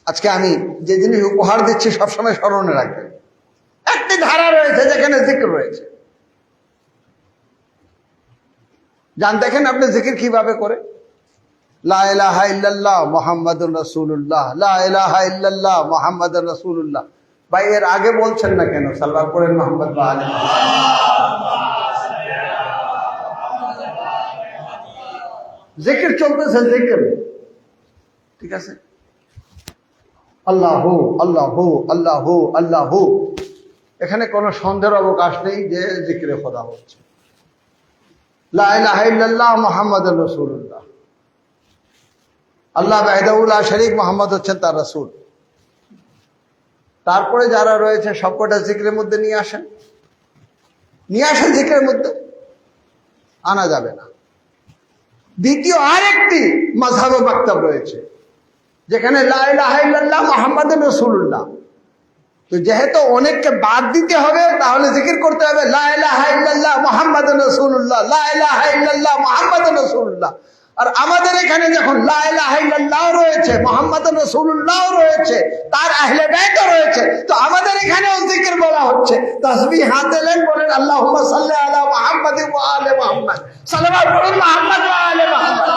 আজকে আমি যে জিনিস উপহার দিচ্ছি সবসময় স্মরণে রাখবেন। একটি ধারা রয়েছে যেখানে জিকির রয়েছে। জান দেখেন আপনি জিকির কিভাবে করে? লা ইলাহা ইল্লাল্লাহ মুহাম্মাদুর রাসূলুল্লাহ, লা ইলাহা ইল্লাল্লাহ মুহাম্মাদুর রাসূলুল্লাহ। ভাই এর আগে বলছেন না কেন? সাল্লাল্লাহু আলাইহি মুহাম্মদ ওয়া আলী। জিকির চলতেছে, জিকির ঠিক আছে। আল্লাহু আল্লাহু আল্লাহু আল্লাহু, এখানে কোনো সন্দেহের অবকাশ নেই যে জিকিরে খোদা হচ্ছে। লা ইলাহা ইল্লাল্লাহ মুহাম্মাদুর রাসূলুল্লাহ, আল্লাহ ওয়াহদাহু লা শারীক, মুহাম্মদ হচ্ছেন তার রাসূল। তারপরে যারা রয়েছে সবকটা জিকিরের মধ্যে নিয়ে আসেন জিকিরের মধ্যে আনা যাবে না। দ্বিতীয় আরেকটি মাযহাব ও মাকতাব রয়েছে যেখানে লা ইলাহা ইল্লাল্লাহ মুহাম্মাদুর রাসূলুল্লাহ। তো যেহেতু অনেককে বাদ দিতে হবে, তাহলে জিকির করতে হবে লা ইলাহা ইল্লাল্লাহ মুহাম্মাদুর রাসূলুল্লাহ, লা ইলাহা ইল্লাল্লাহ মুহাম্মাদুর রাসূলুল্লাহ। আর আমাদের এখানে যখন লা ইলাহা ইল্লাল্লাহ রয়েছে, মুহাম্মাদুর রাসূলুল্লাহ রয়েছে, তার আহলে বাইতও রয়েছে, তো আমাদের এখানেও জিকির বলা হচ্ছে। তাসবিহ হাতে নেন, বলেন আল্লাহুম্মা সাল্লি আলা মুহাম্মাদ ওয়া আলি মুহাম্মাদ, সাল্লাল্লাহু আলাইহি মুহাম্মাদ ওয়া আলি মুহাম্মাদ।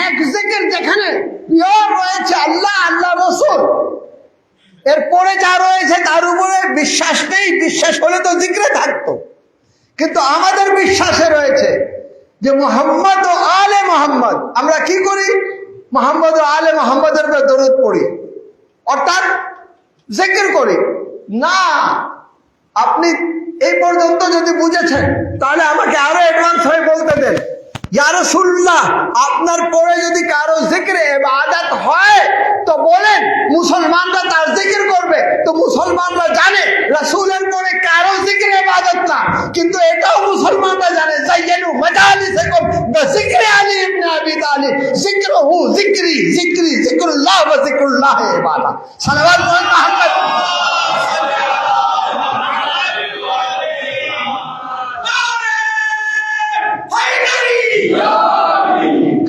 এক জিকির যেখানে পিওর রয়েছে আল্লাহ, আল্লাহ রাসূল, এরপরে যা রয়েছে তার উপরে বিশ্বাস নেই। বিশ্বাস হলে তো জিকিরে থাকতো, কিন্তু আমাদের বিশ্বাসে রয়েছে যে মুহাম্মদ ও আলে মুহাম্মদ। আমরা কি করি? মুহাম্মদ ও আলে মুহাম্মদের উপরে দরুদ পড়ি, অর্থাৎ জিকির করি না। আপনি এই পর্যন্ত যদি বুঝেছেন, তাহলে আমাকে আরো অ্যাডভান্স হয়ে বলতে দেন, ইয়া রাসূলুল্লাহ, আপনার পরে যদি কারো জিকিরে ইবাদত হয় তো বলেন মুসলমানরা তার জিকির করবে। তো মুসলমানরা জানে রাসূলের পরে কারো জিকিরে ইবাদত না, কিন্তু এটাও মুসলমানরা জানে যাইয়ানু মাজালিসাকুম বিযিকরি আলী ইবনে আবি তালিব, যিকরুহু যিকরি, যিকরি যিকরুল্লাহ ওয়া যিকরুল্লাহ ইবাদত। সালাওয়াত মুহাম্মদ।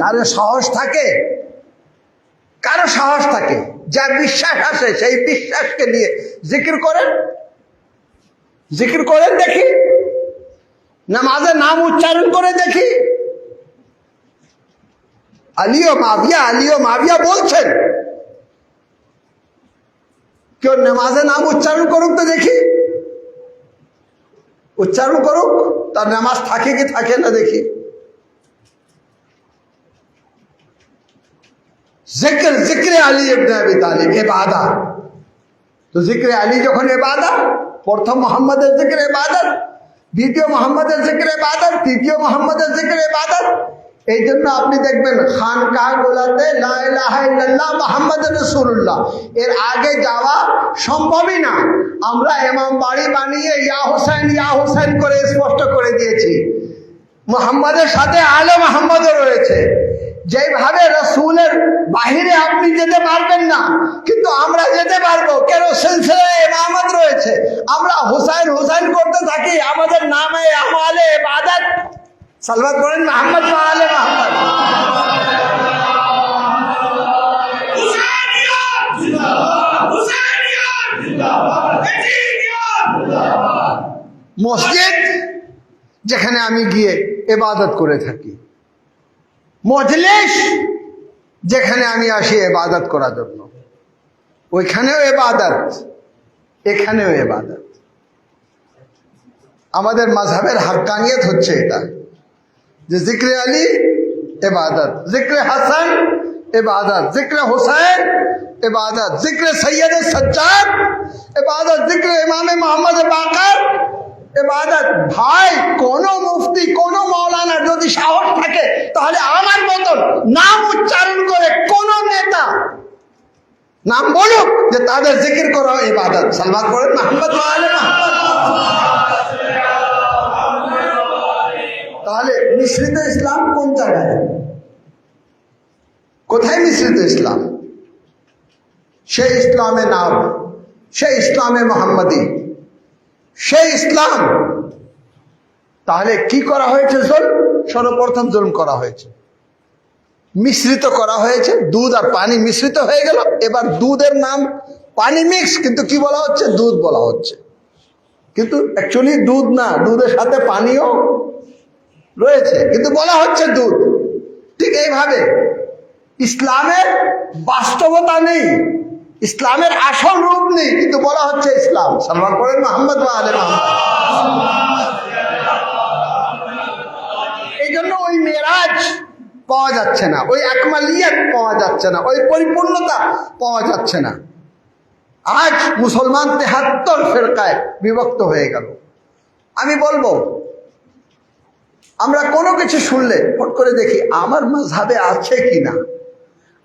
কারো সাহস থাকে, কারো সাহস থাকে, যার বিশ্বাস আসে সেই বিশ্বাসকে নিয়ে জিকির করেন, জিকির করেন দেখি, নামাজে নাম উচ্চারণ করে দেখি। আলিও মাবিয়া বলছেন, কেউ নামাজে নাম উচ্চারণ করুক তো দেখি, উচ্চারণ করুক, তার নামাজ থাকে কি থাকে না দেখি। জিক্রে আলী ইবনে আবি তালিব ইবাদত। তো জিক্রে আলী যখন ইবাদত, প্রথম মুহাম্মাদের জিক্রে ইবাদত, দ্বিতীয় মুহাম্মাদের জিক্রে ইবাদত, তৃতীয় মুহাম্মাদের জিক্রে ইবাদত। এই জন্য আপনি দেখবেন খানকাহগুলোতে লা ইলাহা ইল্লাল্লাহ মুহাম্মাদুর রাসূলুল্লাহ এর আগে যাওয়া সম্ভবই না। আমরা ইমাম বাড়ি বানিয়ে ইয়া হোসেন করে স্পষ্ট করে দিয়েছি। মুহাম্মাদের সাথে আলে মুহাম্মাদও রয়েছে। যেভাবে রাসূলের বাহিরে আপনি যেতে পারবেন না, কিন্তু আমরা যেতে পারবো, কেন? সিলসিলায়ে ইমামত রয়েছে। আমরা হুসাইন করতে থাকি, আমাদের নামে আমালে ইবাদত। সালওয়াত পড়েন মুহাম্মদ ওয়া আলে মুহাম্মদ। মসজিদ যেখানে আমি গিয়ে ইবাদত করে থাকি, মজলিস যেখানে আমি আসি ইবাদত করার জন্য, ওইখানেও ইবাদত, এখানেও ইবাদত। আমাদের মাযহাবের হাক্কানিয়ত হচ্ছে এটা, যে জিক্রে আলী ইবাদত, জিক্রে হাসান ইবাদত, জিক্রে হুসাইন ইবাদত, জিক্রে সৈয়দ সজ্জাদ ইবাদত, জিক্রে ইমামে মুহাম্মদ বাকার ইবাদত। ভাই, কোন মুফতি, কোন মাওলানা যদি সাহস থাকে, তাহলে আমার মতন নাম উচ্চারণ করে কোন নেতা নাম বলুক যে তাদের জিকির করা ইবাদত। সালওয়াত পড়েন মুহাম্মদ ওয়া আলে মুহাম্মদ। তাহলে মিশ্রিত ইসলাম কোন জায়গায়? কোথায় মিশ্রিত ইসলাম? সেই ইসলামে নাম, সেই ইসলামে মুহাম্মদী, সেই ইসলাম। তাহলে কি করা হয়েছে? সর্বপ্রথম জুলম করা হয়েছে, মিশ্রিত করা হয়েছে। দুধ আর পানি মিশ্রিত হয়ে গেল, এবার দুধের নাম পানি মিক্স, কিন্তু কি বলা হচ্ছে? দুধ বলা হচ্ছে, কিন্তু অ্যাকচুয়ালি দুধ না, দুধের সাথে পানিও রয়েছে, কিন্তু বলা হচ্ছে দুধ। ঠিক এইভাবে ইসলামের বাস্তবতা নেই, ইসলামের আসল রূপ নেই, কিন্তু বলা হচ্ছে ইসলাম। সালমান পড়েন মুহাম্মদ ওয়া আলে মুহাম্মদ। এই জন্য ওই মেরাজ পাওয়া যাচ্ছে না, ওই আকমালিয়াত পাওয়া যাচ্ছে না, ওই পরিপূর্ণতা পাওয়া যাচ্ছে না। আজ মুসলমান 73 ফেরকায় বিভক্ত হয়ে গেল। আমি বলবো, আমরা কোনো কিছু শুনলে ফট করে দেখি আমার মাযহাবে আছে কিনা,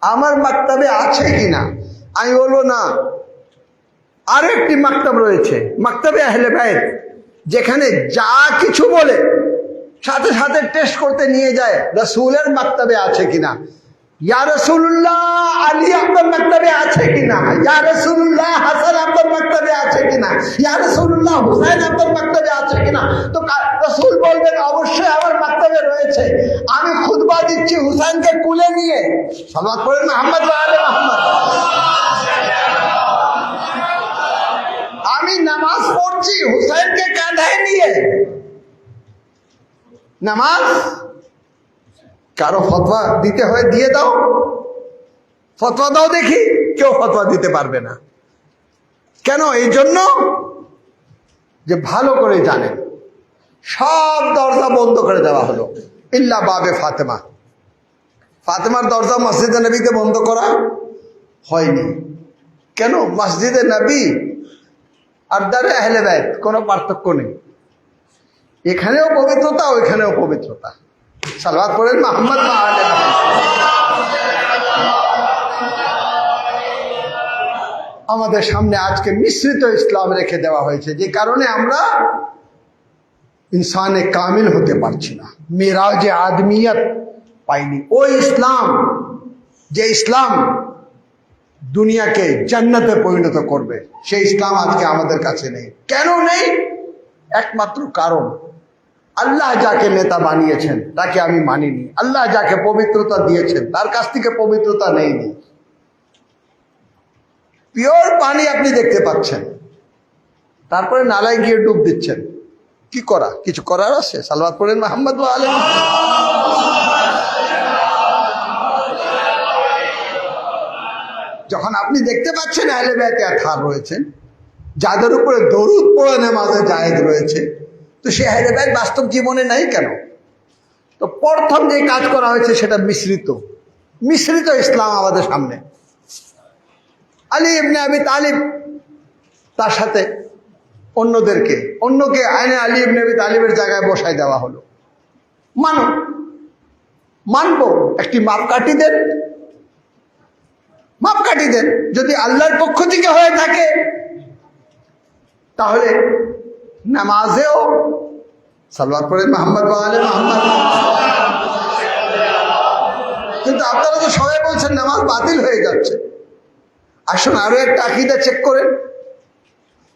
আমার মাকতাবে আছে কিনা। আমি বলবো না, আরো একটি মাকতাব রয়েছে, মাকতাবে আহলে বাইত, যেখানে যা কিছু বলে সাথে সাথে টেস্ট করতে নিয়ে যায় রাসূলের মাকতাবে আছে কিনা। ইয়া রাসূলুল্লাহ, আলী আপনার মাকতাবে আছে কিনা? ইয়া রাসূলুল্লাহ, হাসান আপনার মাকতাবে আছে কিনা? ইয়া রাসূলুল্লাহ, হুসাইন আপনার মাকতাবে আছে কিনা? তো রাসূল বলবেন অবশ্যই আমার মাকতাবে রয়েছে। আমি খুতবা দিচ্ছি হুসাইনকে কুলে নিয়ে, সালাত পড়েন মুহাম্মদ ওয়া আলে মুহাম্মদ। আমি নামাজ পড়ছি হুসাইনকে কাঁধায় নিয়ে। নামাজ কারো ফতোয়া দিতে হয় দিয়ে দাও, ফতোয়া দাও দেখি, কেউ ফতোয়া দিতে পারবে না। কেন? এই জন্য যে ভালো করে জানেন সব দরজা বন্ধ করে দেওয়া হলো ইল্লা বাবে ফাতেমা। ফাতেমার দরজা মসজিদে নবীতে বন্ধ করা হয়নি। কেন? মসজিদে নবী আর দারে আহলে বাইত কোনো পার্থক্য নেই, এখানেও পবিত্রতা ওইখানেও পবিত্রতা। সালাওয়াত পড়েন মুহাম্মদ ওয়া আলে মুহাম্মদ। আমাদের সামনে আজকে মিশ্রিত ইসলাম রেখে দেওয়া হয়েছে, যে কারণে আমরা ইনসানে কামিল হতে পারছি না, মিরাজে আদমিয়ত পাইনি। ওই ইসলাম, যে ইসলাম দুনিয়াকে জান্নাতে পরিণত করবে, সেই ইসলাম আজকে আমাদের কাছে নেই। কেন নেই? একমাত্র কারণ, আল্লাহ যাকে নেতা বানিয়েছেন তাকে আমি মানিনি, আল্লাহ যাকে পবিত্রতা দিয়েছেন তার কাছ থেকে পবিত্রতা নেইনি। পিওর পানি আপনি দেখতে পাচ্ছেন, তারপরে নালায় গিয়ে ডুব দিচ্ছেন। কি করা? কিছু করার আছে? সালাওয়াত পড়েন মুহাম্মদ ওয়া আলে মুহাম্মদ। যখন আপনি দেখতে পাচ্ছেন আহলে বাইতে আতহার রয়েছেন, যাদের উপরে দরুদ পড়া নামাজে জায়েজ রয়েছে, তো সে আহলে বাইত বাস্তব জীবনে নাই কেন? তো প্রথম যে কাজ করা হয়েছে সেটা মিশ্রিত ইসলাম আমাদের সামনে। আলী ইবনে আবি তালিব, তার সাথে অন্যকে আইনে আলী ইবনে আবি তালিবের জায়গায় বসায় দেওয়া হলো। মানবো, একটি মাপকাঠি দেন। যদি আল্লাহর পক্ষ থেকে হয়ে থাকে তাহলে নামাজেও সালাওয়াত পড়েন মুহাম্মদ ওয়া আলে মুহাম্মদ। কিন্তু আপনারা তো সবাই বলছেন নামাজ বাতিল হয়ে যাচ্ছে। আসুন আরো একটা আকীদা চেক করেন,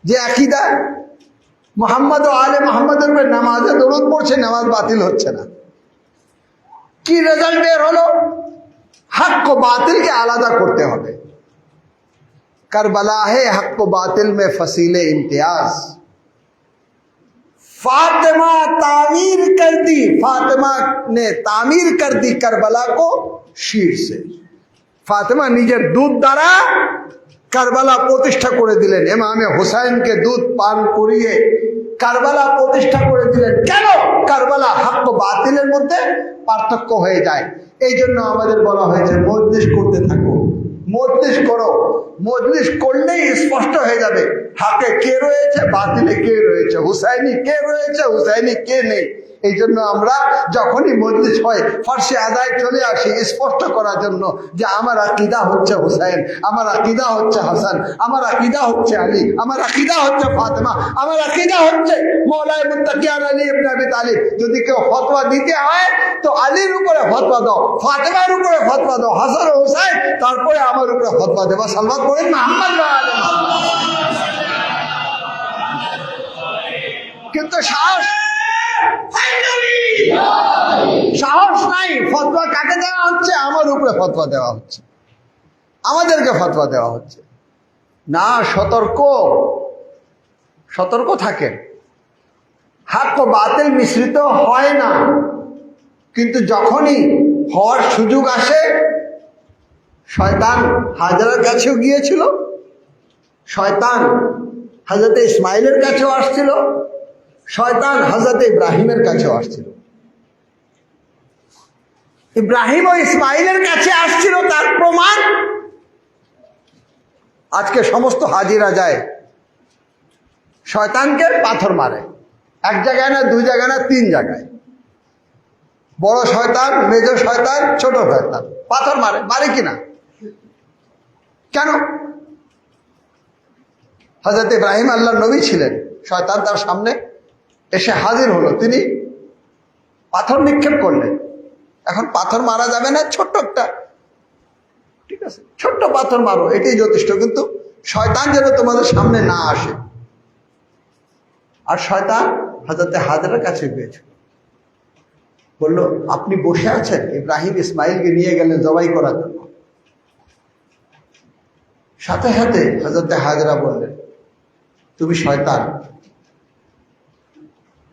যে আকীদা মুহাম্মদ ও আলে মুহাম্মদের উপরে নামাজে দরুদ পড়ছে, নামাজ বাতিল হচ্ছে না। কি রেজাল্ট বের হলো? হক ও বাতিলকে আলাদা করতে হবে। करबला है हक व बातिल में फसीले इम्तियाज। फातिमा ने तामीर कर दी करबला को शीर से। फातिमा निजेर दूध द्वारा কারবালা প্রতিষ্ঠা করে দিলেন, ইমামে হুসাইনকে দুধ পান করিয়ে কারবালা প্রতিষ্ঠা করে দিলেন। কেন? কারবালা হক ও বাতিলের মধ্যে পার্থক্য হয়ে যায়। এই জন্য আমাদের বলা হয়েছে মজলিস করতে থাকো, মজলিস করো। মজলিস করলেই স্পষ্ট হয়ে যাবে হাকে কে রয়েছে, বাতিলে কে রয়েছে, হুসাইনি কে রয়েছে, হুসাইনি কে নেই। এই জন্য আমরা যখনই মজলিস হয় ফার্সি আদায় চলে আসি স্পষ্ট করার জন্য যে আমার আকীদা হচ্ছে হুসাইন, আমার আকীদা হচ্ছে হাসান, আমার আকীদা হচ্ছে আলী, আমার আকীদা হচ্ছে ফাতেমা, আমার আকীদা হচ্ছে মওলায়ে মুত্তাকিয়ান আলী ইবনে আবি তালিব। যদি কেউ ফতোয়া দিতে হয় তো আলীর উপরে ফতোয়া দাও, ফাতেমার উপরে ফতোয়া দাও, হাসান ও হুসাইন, তারপরে আমার উপরে ফতোয়া দেবা। সালাত পড়েন মুহাম্মদ ওয়া আলে মুহাম্মদ। কিন্তু সাহস নাই। ফতোয়া কাকে দেওয়া হচ্ছে? আমার উপরে ফতোয়া দেওয়া হচ্ছে, আমাদেরকে ফতোয়া দেওয়া হচ্ছে না। সতর্ক থাকেন। হক ও বাতিল মিশ্রিত হয় না, কিন্তু যখনই হওয়ার সুযোগ আসে, শয়তান হাজরার কাছেও গিয়েছিল, শয়তান হযরত ইসমাইলের কাছেও আসছিল, শয়তান হযরত ইব্রাহিমের কাছেও আসছিল। ইব্রাহিম ও ইসমাইলের কাছে আসছিল, তার প্রমাণ আজকে সমস্ত হাজিরা যায় শয়তানকে পাথর মারে। এক জায়গায় না, দুই জায়গায় না, তিন জায়গায়। বড় শয়তান, মেজ শয়তান, ছোট শয়তান পাথর মারে। মারে কিনা? কেন? হযরত ইব্রাহিম আল্লাহর নবী ছিলেন, শয়তান তার সামনে এসে হাজির হলো, তিনি পাথর নিক্ষেপ করলেন। এখন পাথর মারা যাবে না, ছোট্ট একটা, ঠিক আছে, ছোট্ট পাথর মারো, এটাই যথেষ্ট, কিন্তু শয়তান যেন তোমাদের সামনে না আসে। আর শয়তান হযরত হাজরার কাছে গিয়েছিল, বলল, আপনি বসে আছেন? ইব্রাহিম ইসমাইলকে নিয়ে গেলেন জবাই করার জন্য। সাথে সাথে হযরত হাজরা বললেন, তুমি শয়তান।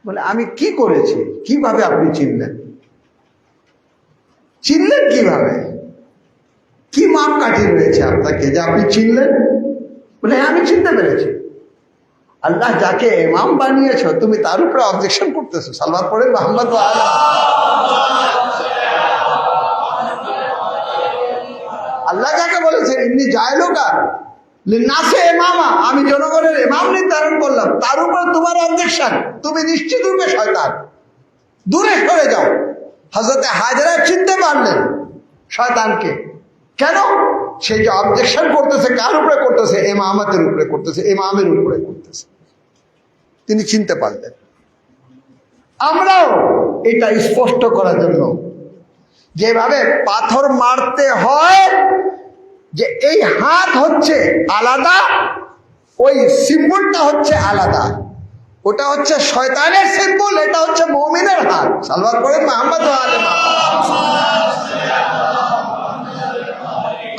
বলে, আমি কি করেছি? কিভাবে আপনি চিনলেন? চিনলেন কিভাবে? কি মাপকাঠি রয়েছে আপনাকে যে আপনি চিনলেন? বলে, হ্যাঁ, আমি চিনতে পেরেছি। আল্লাহ যাকে ইমাম বানিয়েছ, তুমি তার উপরে অবজেকশন করতেছো। সালওয়াত পড়েন মুহাম্মদ ওয়া আলা। আল্লাহ যাকে বলেছেন ইন্নী জাইলুকা লিন্নাসি ইমামা, আমি জনগণের ইমাম নির্ধারণ করলাম, তার উপর তোমার অবজেকশন, তুমি নিশ্চিত রূপে শয়তান, দূরে সরে যাও। হযরত হাজরা চিনতে পারলেন শয়তানকে। কেন? সে যে অবজেকশন করতেছে, কার উপরে করতেছে? ইমামতের উপরে করতেছে, ইমামের উপরে করতেছে। তিনি চিনতে পারলেন। আমরাও এটা স্পষ্ট করার জন্য যেভাবে পাথর মারতে হয়, যে এই হাত হচ্ছে আলাদা, ওই সিম্বলটা হচ্ছে আলাদা। ওটা হচ্ছে শয়তানের সিম্বল, এটা হচ্ছে মুমিনের হাত। সালওয়াত পড়েন মুহাম্মদ ওয়া আলি মুহাম্মদ।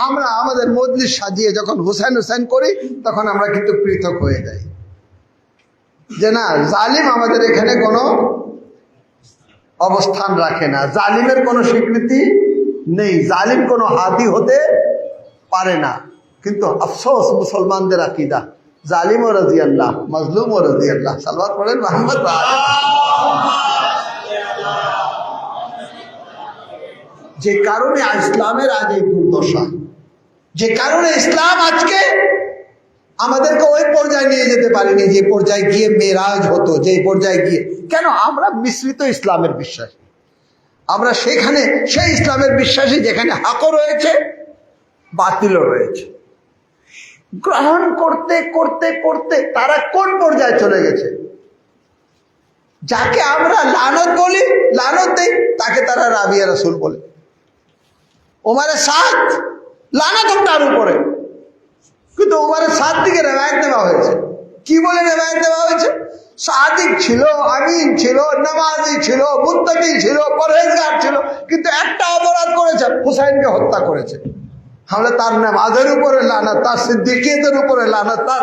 আমরা আমাদের মজলিস সাজিয়ে যখন হুসাইন হুসাইন করি, তখন আমরা কিন্তু পৃথক হয়ে যাই, যে না, জালিম আমাদের এখানে কোনো অবস্থান রাখে না, জালিমের কোনো স্বীকৃতি নেই, জালিম কোনো হাতি হতে পারে না। কিন্তু আফসোস মুসলমানদের আকীদা, জালিম ও রাদিয়াল্লাহ, মাজলুম ও রাদিয়াল্লাহ। সালওয়াত পড়েন মুহাম্মদ ওয়া আলি। যে কারণে ইসলামের আজ এই দুর্দশা, যে কারণে ইসলাম আজকে আমাদেরকে ওই পর্যায়ে নিয়ে যেতে পারেনি যে পর্যায়ে গিয়ে মেরাজ হতো, যে পর্যায়ে গিয়ে। কেন? আমরা মিশ্রিত ইসলামের বিশ্বাসী। আমরা সেখানে সেই ইসলামের বিশ্বাসী যেখানে হকও রয়েছে, বাতিলও রয়েছে। গ্রহণ করতে করতে করতে তারা কোন পর্যায়ে চলে গেছে? যাকে আমরা লানত বলি, লানত দেই, তাকে তারা রাবিয়া রাসূল বলে। ওমরে সাদ লানত তার উপরে, কিন্তু ওমরে সাদ থেকে রেওয়ায়েত দেওয়া হয়েছে। কি বলে রেওয়ায়েত দেওয়া হয়েছে? সাদিক ছিল, আমিন ছিল, নামাজি ছিল, মুত্তাকি ছিল, পরহেজগার ছিল, কিন্তু একটা অপরাধ করেছে, হুসাইনকে হত্যা করেছে। তাহলে তার নামাজের উপরে লানত, তার সিদ্দিকিয়তের উপরে লানত, তার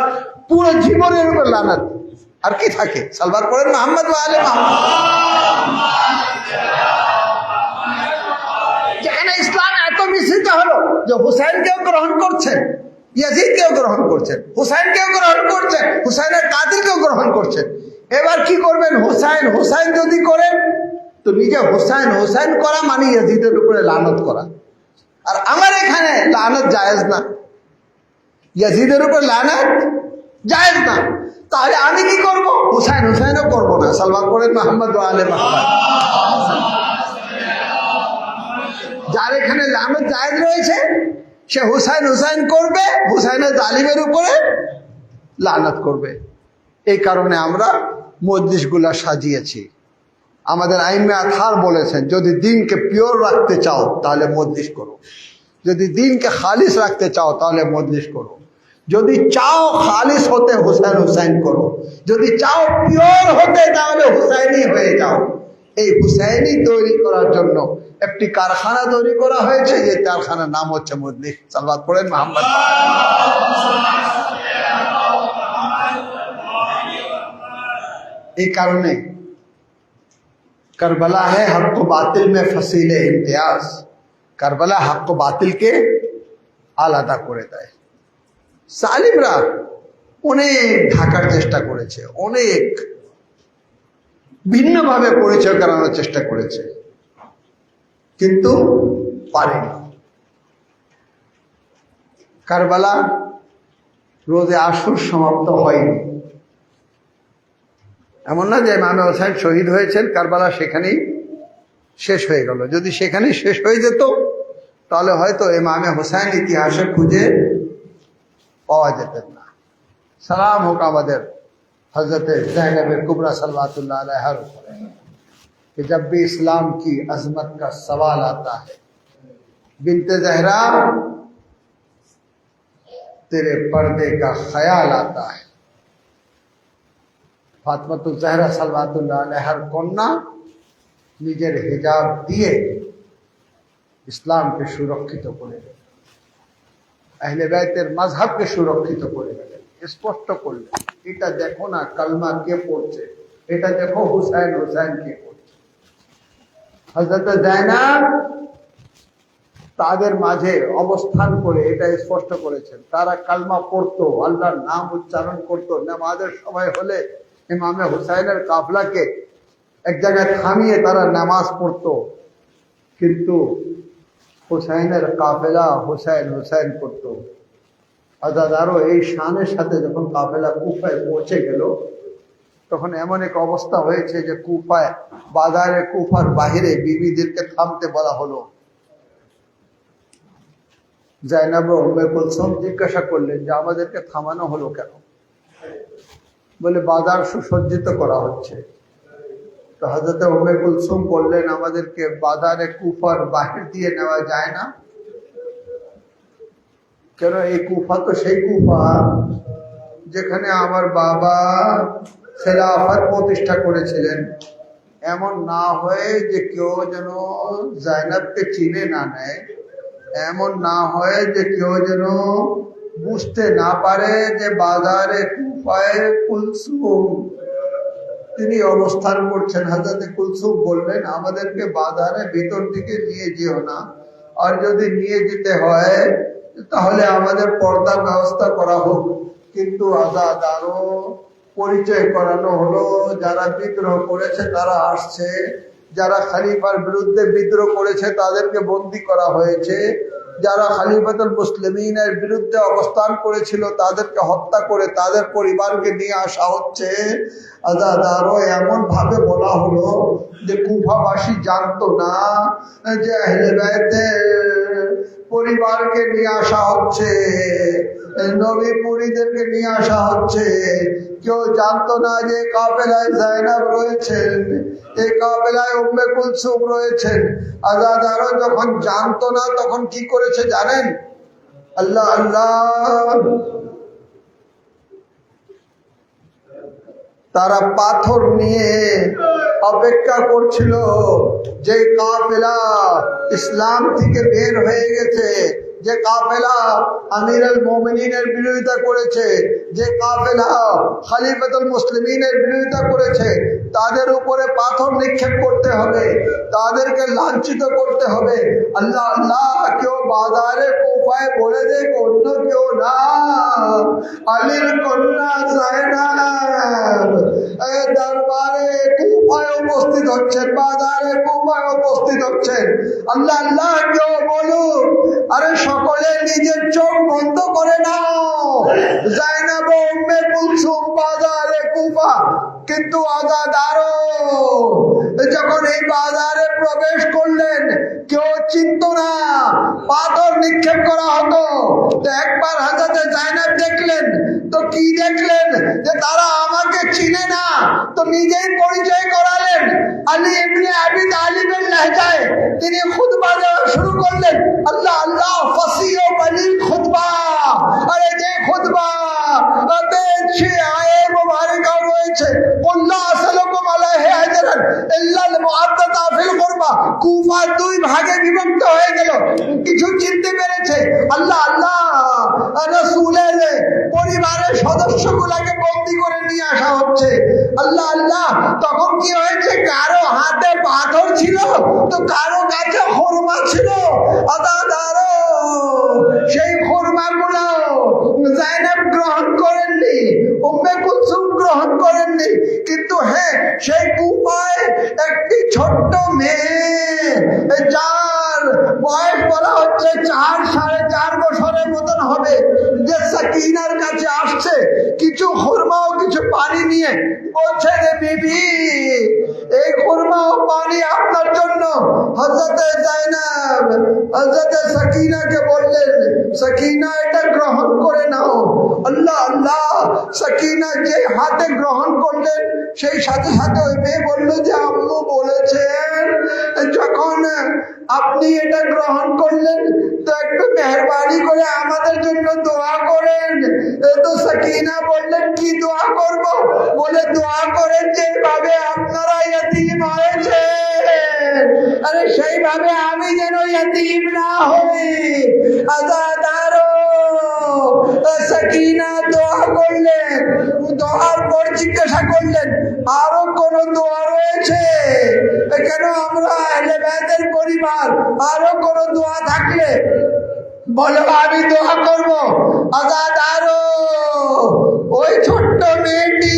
পুরো জীবনের উপর লানত। আর কি থাকে? সালওয়াত পড়েন মুহাম্মদ ওয়া আলি মুহাম্মদ। যেখানে ইসলাম এত মিশ্রিত হলো যে হুসাইনকেও গ্রহণ করছেন, ইয়াজিদকেও গ্রহণ করছেন, হুসাইনকেও গ্রহণ করছেন, হুসাইনের কাতিলকেও গ্রহণ করছেন। এবার কি করবেন? হুসাইন হুসাইন যদি করেন, তো নিজে হুসাইন হুসাইন করা মানে ইয়াজিদের উপরে লানত করা। আর আমার এখানে লানত জায়েজ না, ইয়াজিদের উপর লানত জায়েজ না। তাহলে আমি কি করব? হুসাইন হুসাইনও করবো না। সালওয়াত পড়েন মুহাম্মদ ওয়া আলি মুহাম্মদ। যার এখানে লানত জায়েজ রয়েছে, সে হুসাইন হুসাইন করবে, হুসাইনের জালিমের উপরে লানত করবে। এই কারণে আমরা মজলিসগুলা সাজিয়েছি। আমাদের আইমে আথার বলেছেন, যদি দিনকে পিওর রাখতে চাও তাহলে মজলিস করো, যদি দিনকে খালিস রাখতে চাও তাহলে মজলিস করো, যদি চাও খালিস হতে হুসাইন হুসাইন করো, যদি চাও পিওর হতে তাহলে হুসাইনি হয়ে যাও। এই হুসাইনি তৈরি করার জন্য একটি কারখানা তৈরি করা হয়েছে, যে কারখানার নাম হচ্ছে মজলিস। সালওয়াত পড়েন মুহাম্মদ। এই কারণে কারবালা है हक को बातिल में फसीले इम्तियाज, কারবালা হক ও বাতিলকে আলাদা করে দেয়। জালিমরা অনেক ঢাকার চেষ্টা করেছে, অনেক ভিন্নভাবে পরিচয় করানোর চেষ্টা করেছে, কিন্তু পারেনি। কারবালা রোজে আশুর সমাপ্ত হয়নি, এমন না যে ইমামে হোসেন শহীদ হয়েছেন কারবালা সেখানেই শেষ হয়ে গেল। যদি সেখানেই শেষ হয়ে যেত তাহলে হয়তো ইমামে হোসেন ইতিহাসে খুঁজে পাওয়া যেতেন না। সালাম হোক আমাদের हजरत ज़ैनब कुबरा सल्लल्लाहु अलैहा कि जब भी इस्लाम की अजमत का सवाल आता है, बिनते ज़हरा तेरे पर्दे का ख्याल आता है। फातिमातुल ज़हरा सल्लल्लाहु अलैहार कन्या निजेर हिजाब दिए इस्लाम के सुरक्षित करे गেলেন, अहले बैतेर मजहब के सुरक्षित करे गেলেন, स्पष्ट করলেন এটা দেখো না কালমা কে পড়ছে, এটা দেখো হুসাইন হুসাইন কে পড়ছে। হযরত যায়েনব তাদের মাঝে অবস্থান করে এটা স্পষ্ট করেছেন, তারা কালমা পড়তো, আল্লাহর নাম উচ্চারণ করতো, নামাজের সময় হলে ইমামে হুসাইনের কাফলাকে এক জায়গায় থামিয়ে তারা নামাজ পড়তো, কিন্তু হুসাইনের কাফেলা হুসাইন হুসাইন করতো। আজাদারও এই শানের সাথে যখন কাফেলা কুফায় পৌঁছে গেল তখন এমন এক অবস্থা হয়েছে যে কুফায় বাজারে কুফার বাহিরে বিবিদেরকে থামতে বলা হলো। যায়েনব উম্মে কুলসুম জিজ্ঞাসা করলেন যে আমাদেরকে থামানো হলো কেন? বলে বাজার সুসজ্জিত করা হচ্ছে। তো হযরত উম্মে কুলসুম বললেন আমাদেরকে বাজারে কুফার বাহির দিয়ে নেওয়া যায় না কেন? এই কুফা তো সেই কুফা যেখানে আমার বাবা খেলাফত প্রতিষ্ঠা করেছিলেন। এমন না হয়ে যে কেউ যেন যায়েনবকে চিনে না নেয়, এমন না হয় যে কেউ যেন বুঝতে না পারে যে বাজারে কুফায় কুলসুম তিনি অবস্থান করছেন। হযরত কুলসুম বললেন আমাদেরকে বাজারে ভিতর দিকে নিয়ে যেও না, আর যদি নিয়ে যেতে হয় তাহলে আমাদের পর্দার ব্যবস্থা করা হোক। কিন্তু আজাদ আরো পরিচয় করানো হলো, যারা বিদ্রোহ করেছে তারা আসছে, যারা খলিফার বিরুদ্ধে বিদ্রোহ করেছে তাদেরকে বন্দী করা হয়েছে, যারা খলিফাতুল মুসলিমিনের বিরুদ্ধে অবস্থান করেছিল তাদেরকে হত্যা করে তাদের পরিবারকে নিয়ে আসা হচ্ছে। আজাদ আরো এমন ভাবে বলা হলো যে কুফাবাসী জানতো না যে আহলে বাইতের পরিবারকে নিয়ে আসা হচ্ছে, নবী পুরীদেরকে নিয়ে আসা হচ্ছে। কেউ জানতো না যে কাফেলায় যায়েনব রয়েছেন, এই কাফেলায় উম্মে কুলসুম রয়েছেন। আজাদ আরো যখন জানতো না তখন কি করেছে জানেন? আল্লাহ আল্লাহ, তারা পাথর নিয়ে অপেক্ষা করছিল যে কাফেলা ইসলাম থেকে বের হয়ে গেছে, যে কাফেলা আমিরুল মুমিনিনের বিরোধিতা করেছে, যে কাফেলা খলিফাতুল মুসলিমিনের বিরোধিতা করেছে, তাদের উপরে পাথর নিক্ষেপ করতে হবে, তাদেরকে লাঞ্ছিত করতে হবে। আল্লাহ আল্লাহ, কেউ বাজারে কুফায় বলে দেখ অন্য কেউ না, আলীর কন্যা যায়েনব দরবারে কুফায় উপস্থিত হচ্ছেন, বাজারে কুফায় উপস্থিত হচ্ছেন। আল্লাহ আল্লাহ, কেউ বলুক, আরে সকলে নিজের চোখ বন্ধ করে নাও, যায়েনব উম্মে কুলসুম বাজারে কুফা। কিন্তু আজাদ আরো যখন এই বাজারে প্রবেশ করলেন কেউ চিনত না, পাথর নিক্ষেপ করা হতো। তো একবার হযরত যায়েনব দেখলেন, তো কি দেখলেন? যে তারা আমাকে চিনে না, তো নিজেই পরিচয় করালেন। আলী ইবনে আবি তালিবের লহজায় তিনি খুতবা দেওয়া শুরু করলেন। আল্লাহ আল্লাহ, ফাসিহ ও বলিগ খুতবা। আরে যে খুতবা তে আয়ে মুবারকা রয়েছে, কুল্লা সালাকুম আলাইহি আজরান ইল্লাল মুআদ্দাতা ফিল কুরবা। কুফা দুই ভাগে বিভক্ত হয়ে গেল। কিছু চিনতে পেরেছে আল্লাহ আল্লাহ, রাসূলের পরিবারের সদস্যগুলোকে বন্দী করে নিয়ে আসা হচ্ছে। আল্লাহ আল্লাহ, তখন কি হয়েছে? কারো হাতে পাথর ছিল তো কারো কাছে খুরমা ছিল। আদাদারো সেই খুরমাগুলো যায়েনব গ্রহণ করেননি, উম্মে কুলসুম গ্রহণ করেননি। কিন্তু হ্যাঁ, সেই কুফায় একটি ছোট্ট মেয়ে, যার বয়স বলা হচ্ছে 4-4.5 বছরের মতন হবে, যে সাকিনার কাছে আসছে কিছু খুরমা ও কিছু পানি নিয়ে, বলছে রে বিবি এই খুরমা ও পানি আপনার জন্য। হযরতে যায়েনব হযরতে সাকিনাকে বললেন, সাকিনা এটা গ্রহণ করে নাও। আল্লাহ আল্লাহ, সাকিনা যে হাতে গ্রহণ করলেন সেই সাথে সাথে ওই মেয়ে বলল যে আম্মু বলেছেন যখন আপনি এটা গ্রহণ করলেন তো একটু মেহরবানি করে আমাদের জন্য দোয়া করেন। তো সাকিনা বললেন কি দোয়া করব? বলে দোয়া করেন যেভাবে আপনারা ইয়তীম হয়েছে আরে সেইভাবে আমি যেন ইয়তীম না হই। আজাদারো সাকিনা দোয়া করলেন, দোয়ার পর জিজ্ঞাসা করলেন আরো কোন দোয়া রয়েছে? কেন আমরা আহলে বাইতের পরিবার, আরো কোন দোয়া থাকলে বলো আমি দোয়া করব। আজাদারো ওই ছোট্ট মেয়েটি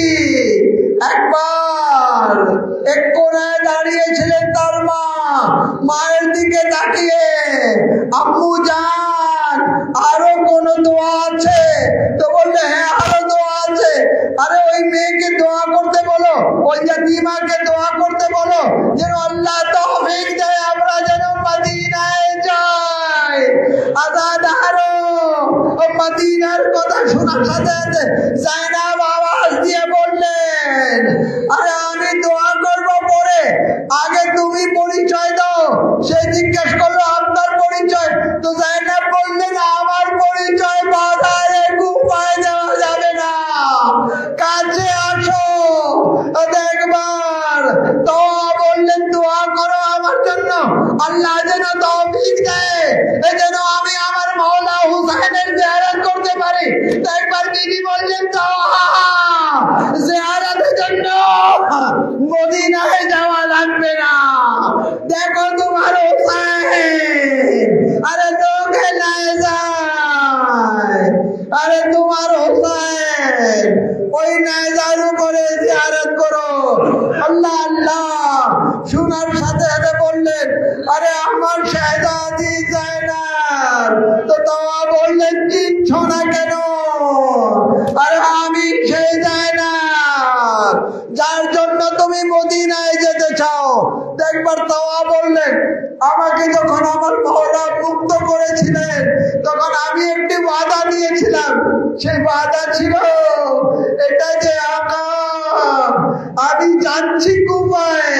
একবার এক কোণায় দাঁড়িয়েছিলেন, তার মা মায়ের দিকে তাকিয়ে আম্মু জান আরো কোন দোয়া আছে? তো বললে হ্যাঁ আরো দোয়া আছে। আরে ওই মেয়েকে দোয়া করতে বলো, ওই ইয়াতীমাকে দোয়া করতে বলো যেন আল্লাহ তৌফিক দেয় আমরা যেন মদিনায় যাই। আজাদারো ও মদিনার কথা শোনার সাথে সাথে যায়েনব আওয়াজ দিয়ে বললেন আরে আমি দোয়া করব পরে, আগে তুমি পরিচয় দাও। সে জিজ্ঞেস করলো আপনার পরিচয়? তো যায়েনব বললেন আমার পরিচয় বাধায় গুফায় দেওয়া যাবে না, কাছে আসো দেখবার। তো বললেন দোয়া করো আমার জন্য আল্লাহ যেন তৌফিক দেয় যেন আমি আমার মাওলা হুসাইনের জিয়ারত করতে পারি। তো একবার বিবি বললেন তো জিয়ারতের জন্য মদিনায় যাওয়া লাগবে না, দেখো তোমার হুসাইন আরে তোকে নাই যায়, আরে তোমার হুসাইন ওই নাইজার উপরে জিয়ারত করো। আল্লাহ আল্লাহ শোনার সাথে সাথে বললেন আরে আমার শাহজাদি যায়েনব। তো তাওয়া বললেন চিনছ না কেন? আরে আমি সেই যায়েনব যার জন্য তুমি মদিনায় যেতে চাও। একবার তাওয়া বললেন আমাকে যখন আমার মাওলা মুক্ত করেছিলেন তখন আমি একটি ওয়াদা নিয়েছিলাম, সেই ওয়াদা ছিল এটা যে আকা আমি যাচ্ছি কুফায়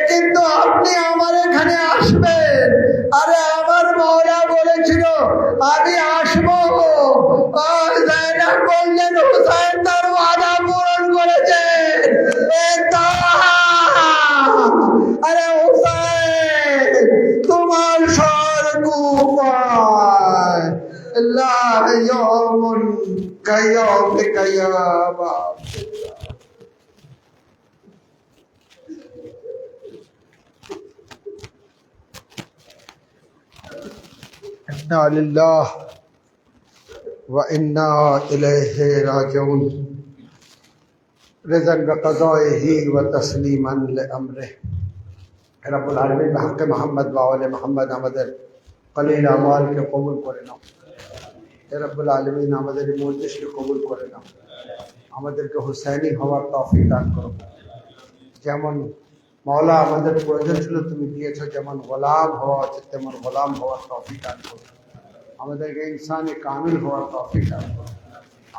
কিন্তু আপনি আমার এখানে আসবেন। আরে আমার মাওলা বলেছিল আমি আসবো। যায়েনব বললেন হুসাইন তার ওয়াদা পূরণ করেছে। আরে হুসাইন তোমার সর কুফায় লা ইয়াউমুন কায়াউমিকা ইয়া বাবা। इन्ना लिल्लाह व इन्ना इलैहि राजिऊन रिज़न व क़ज़ाइही व तस्लीमन लिअम्रिह। रब्बुल आलमीन बहक़ मोहम्मद व आले मोहम्मद আমাদের কলিল আমালকে কবুল করে নাও। রব্বুল আলামিন আমাদের এই মজলিসকে কবুল করে নাও, আমাদেরকে হুসাইনি হওয়ার তৌফিক দান করো। যেমন মাওলা আমাদের প্রয়োজন ছিল তুমি দিয়েছো, যেমন গোলাম হওয়া আছে তেমন গোলাম হওয়ার তৌফিক দান করো। আমাদেরকে ইনসানে কামিল হওয়ার তৌফিক দান করো,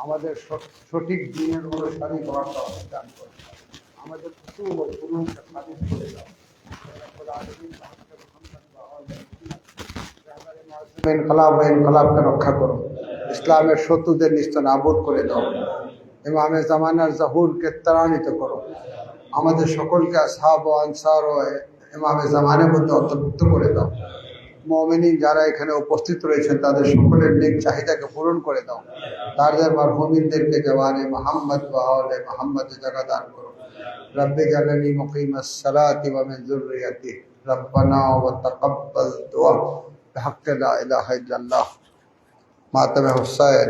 আমাদের সঠিক দ্বীনের অনুসারী হওয়ার তৌফিক দান করো, আমাদের উসুল ও ফুরুকে খালিস করে দাও। রব্বুল আলামিন ইনকলাব ও ইনকলাবকে রক্ষা করো, ইসলামের শত্রুদের নিস্তানাবুদ করে দাও। ইমামে জামানার জহুরকে ত্বরান্বিত করো, আমাদের সকলকে আসহাব ও আনসার ও ইমামে জামানের মধ্যে অন্তর্ভুক্ত করে দাও। মুমিনিন যারা এখানে উপস্থিত রয়েছেন তাদের সকলের নেক চাহিদাকে পূরণ করে দাও। তাদের মারহুমিনদেরকে জওয়ানে মুহাম্মদ ওয়া আলে মুহাম্মদ জায়গা দান করো। রব্বি জালানি মুকিমাস সালাতি ওয়া মিন যুররিয়াতি রব্বানা ওয়া তাকাব্বাল দুআ বিহাক্কি লা ইলাহা ইল্লাল্লাহ। মাতামে হুসাইন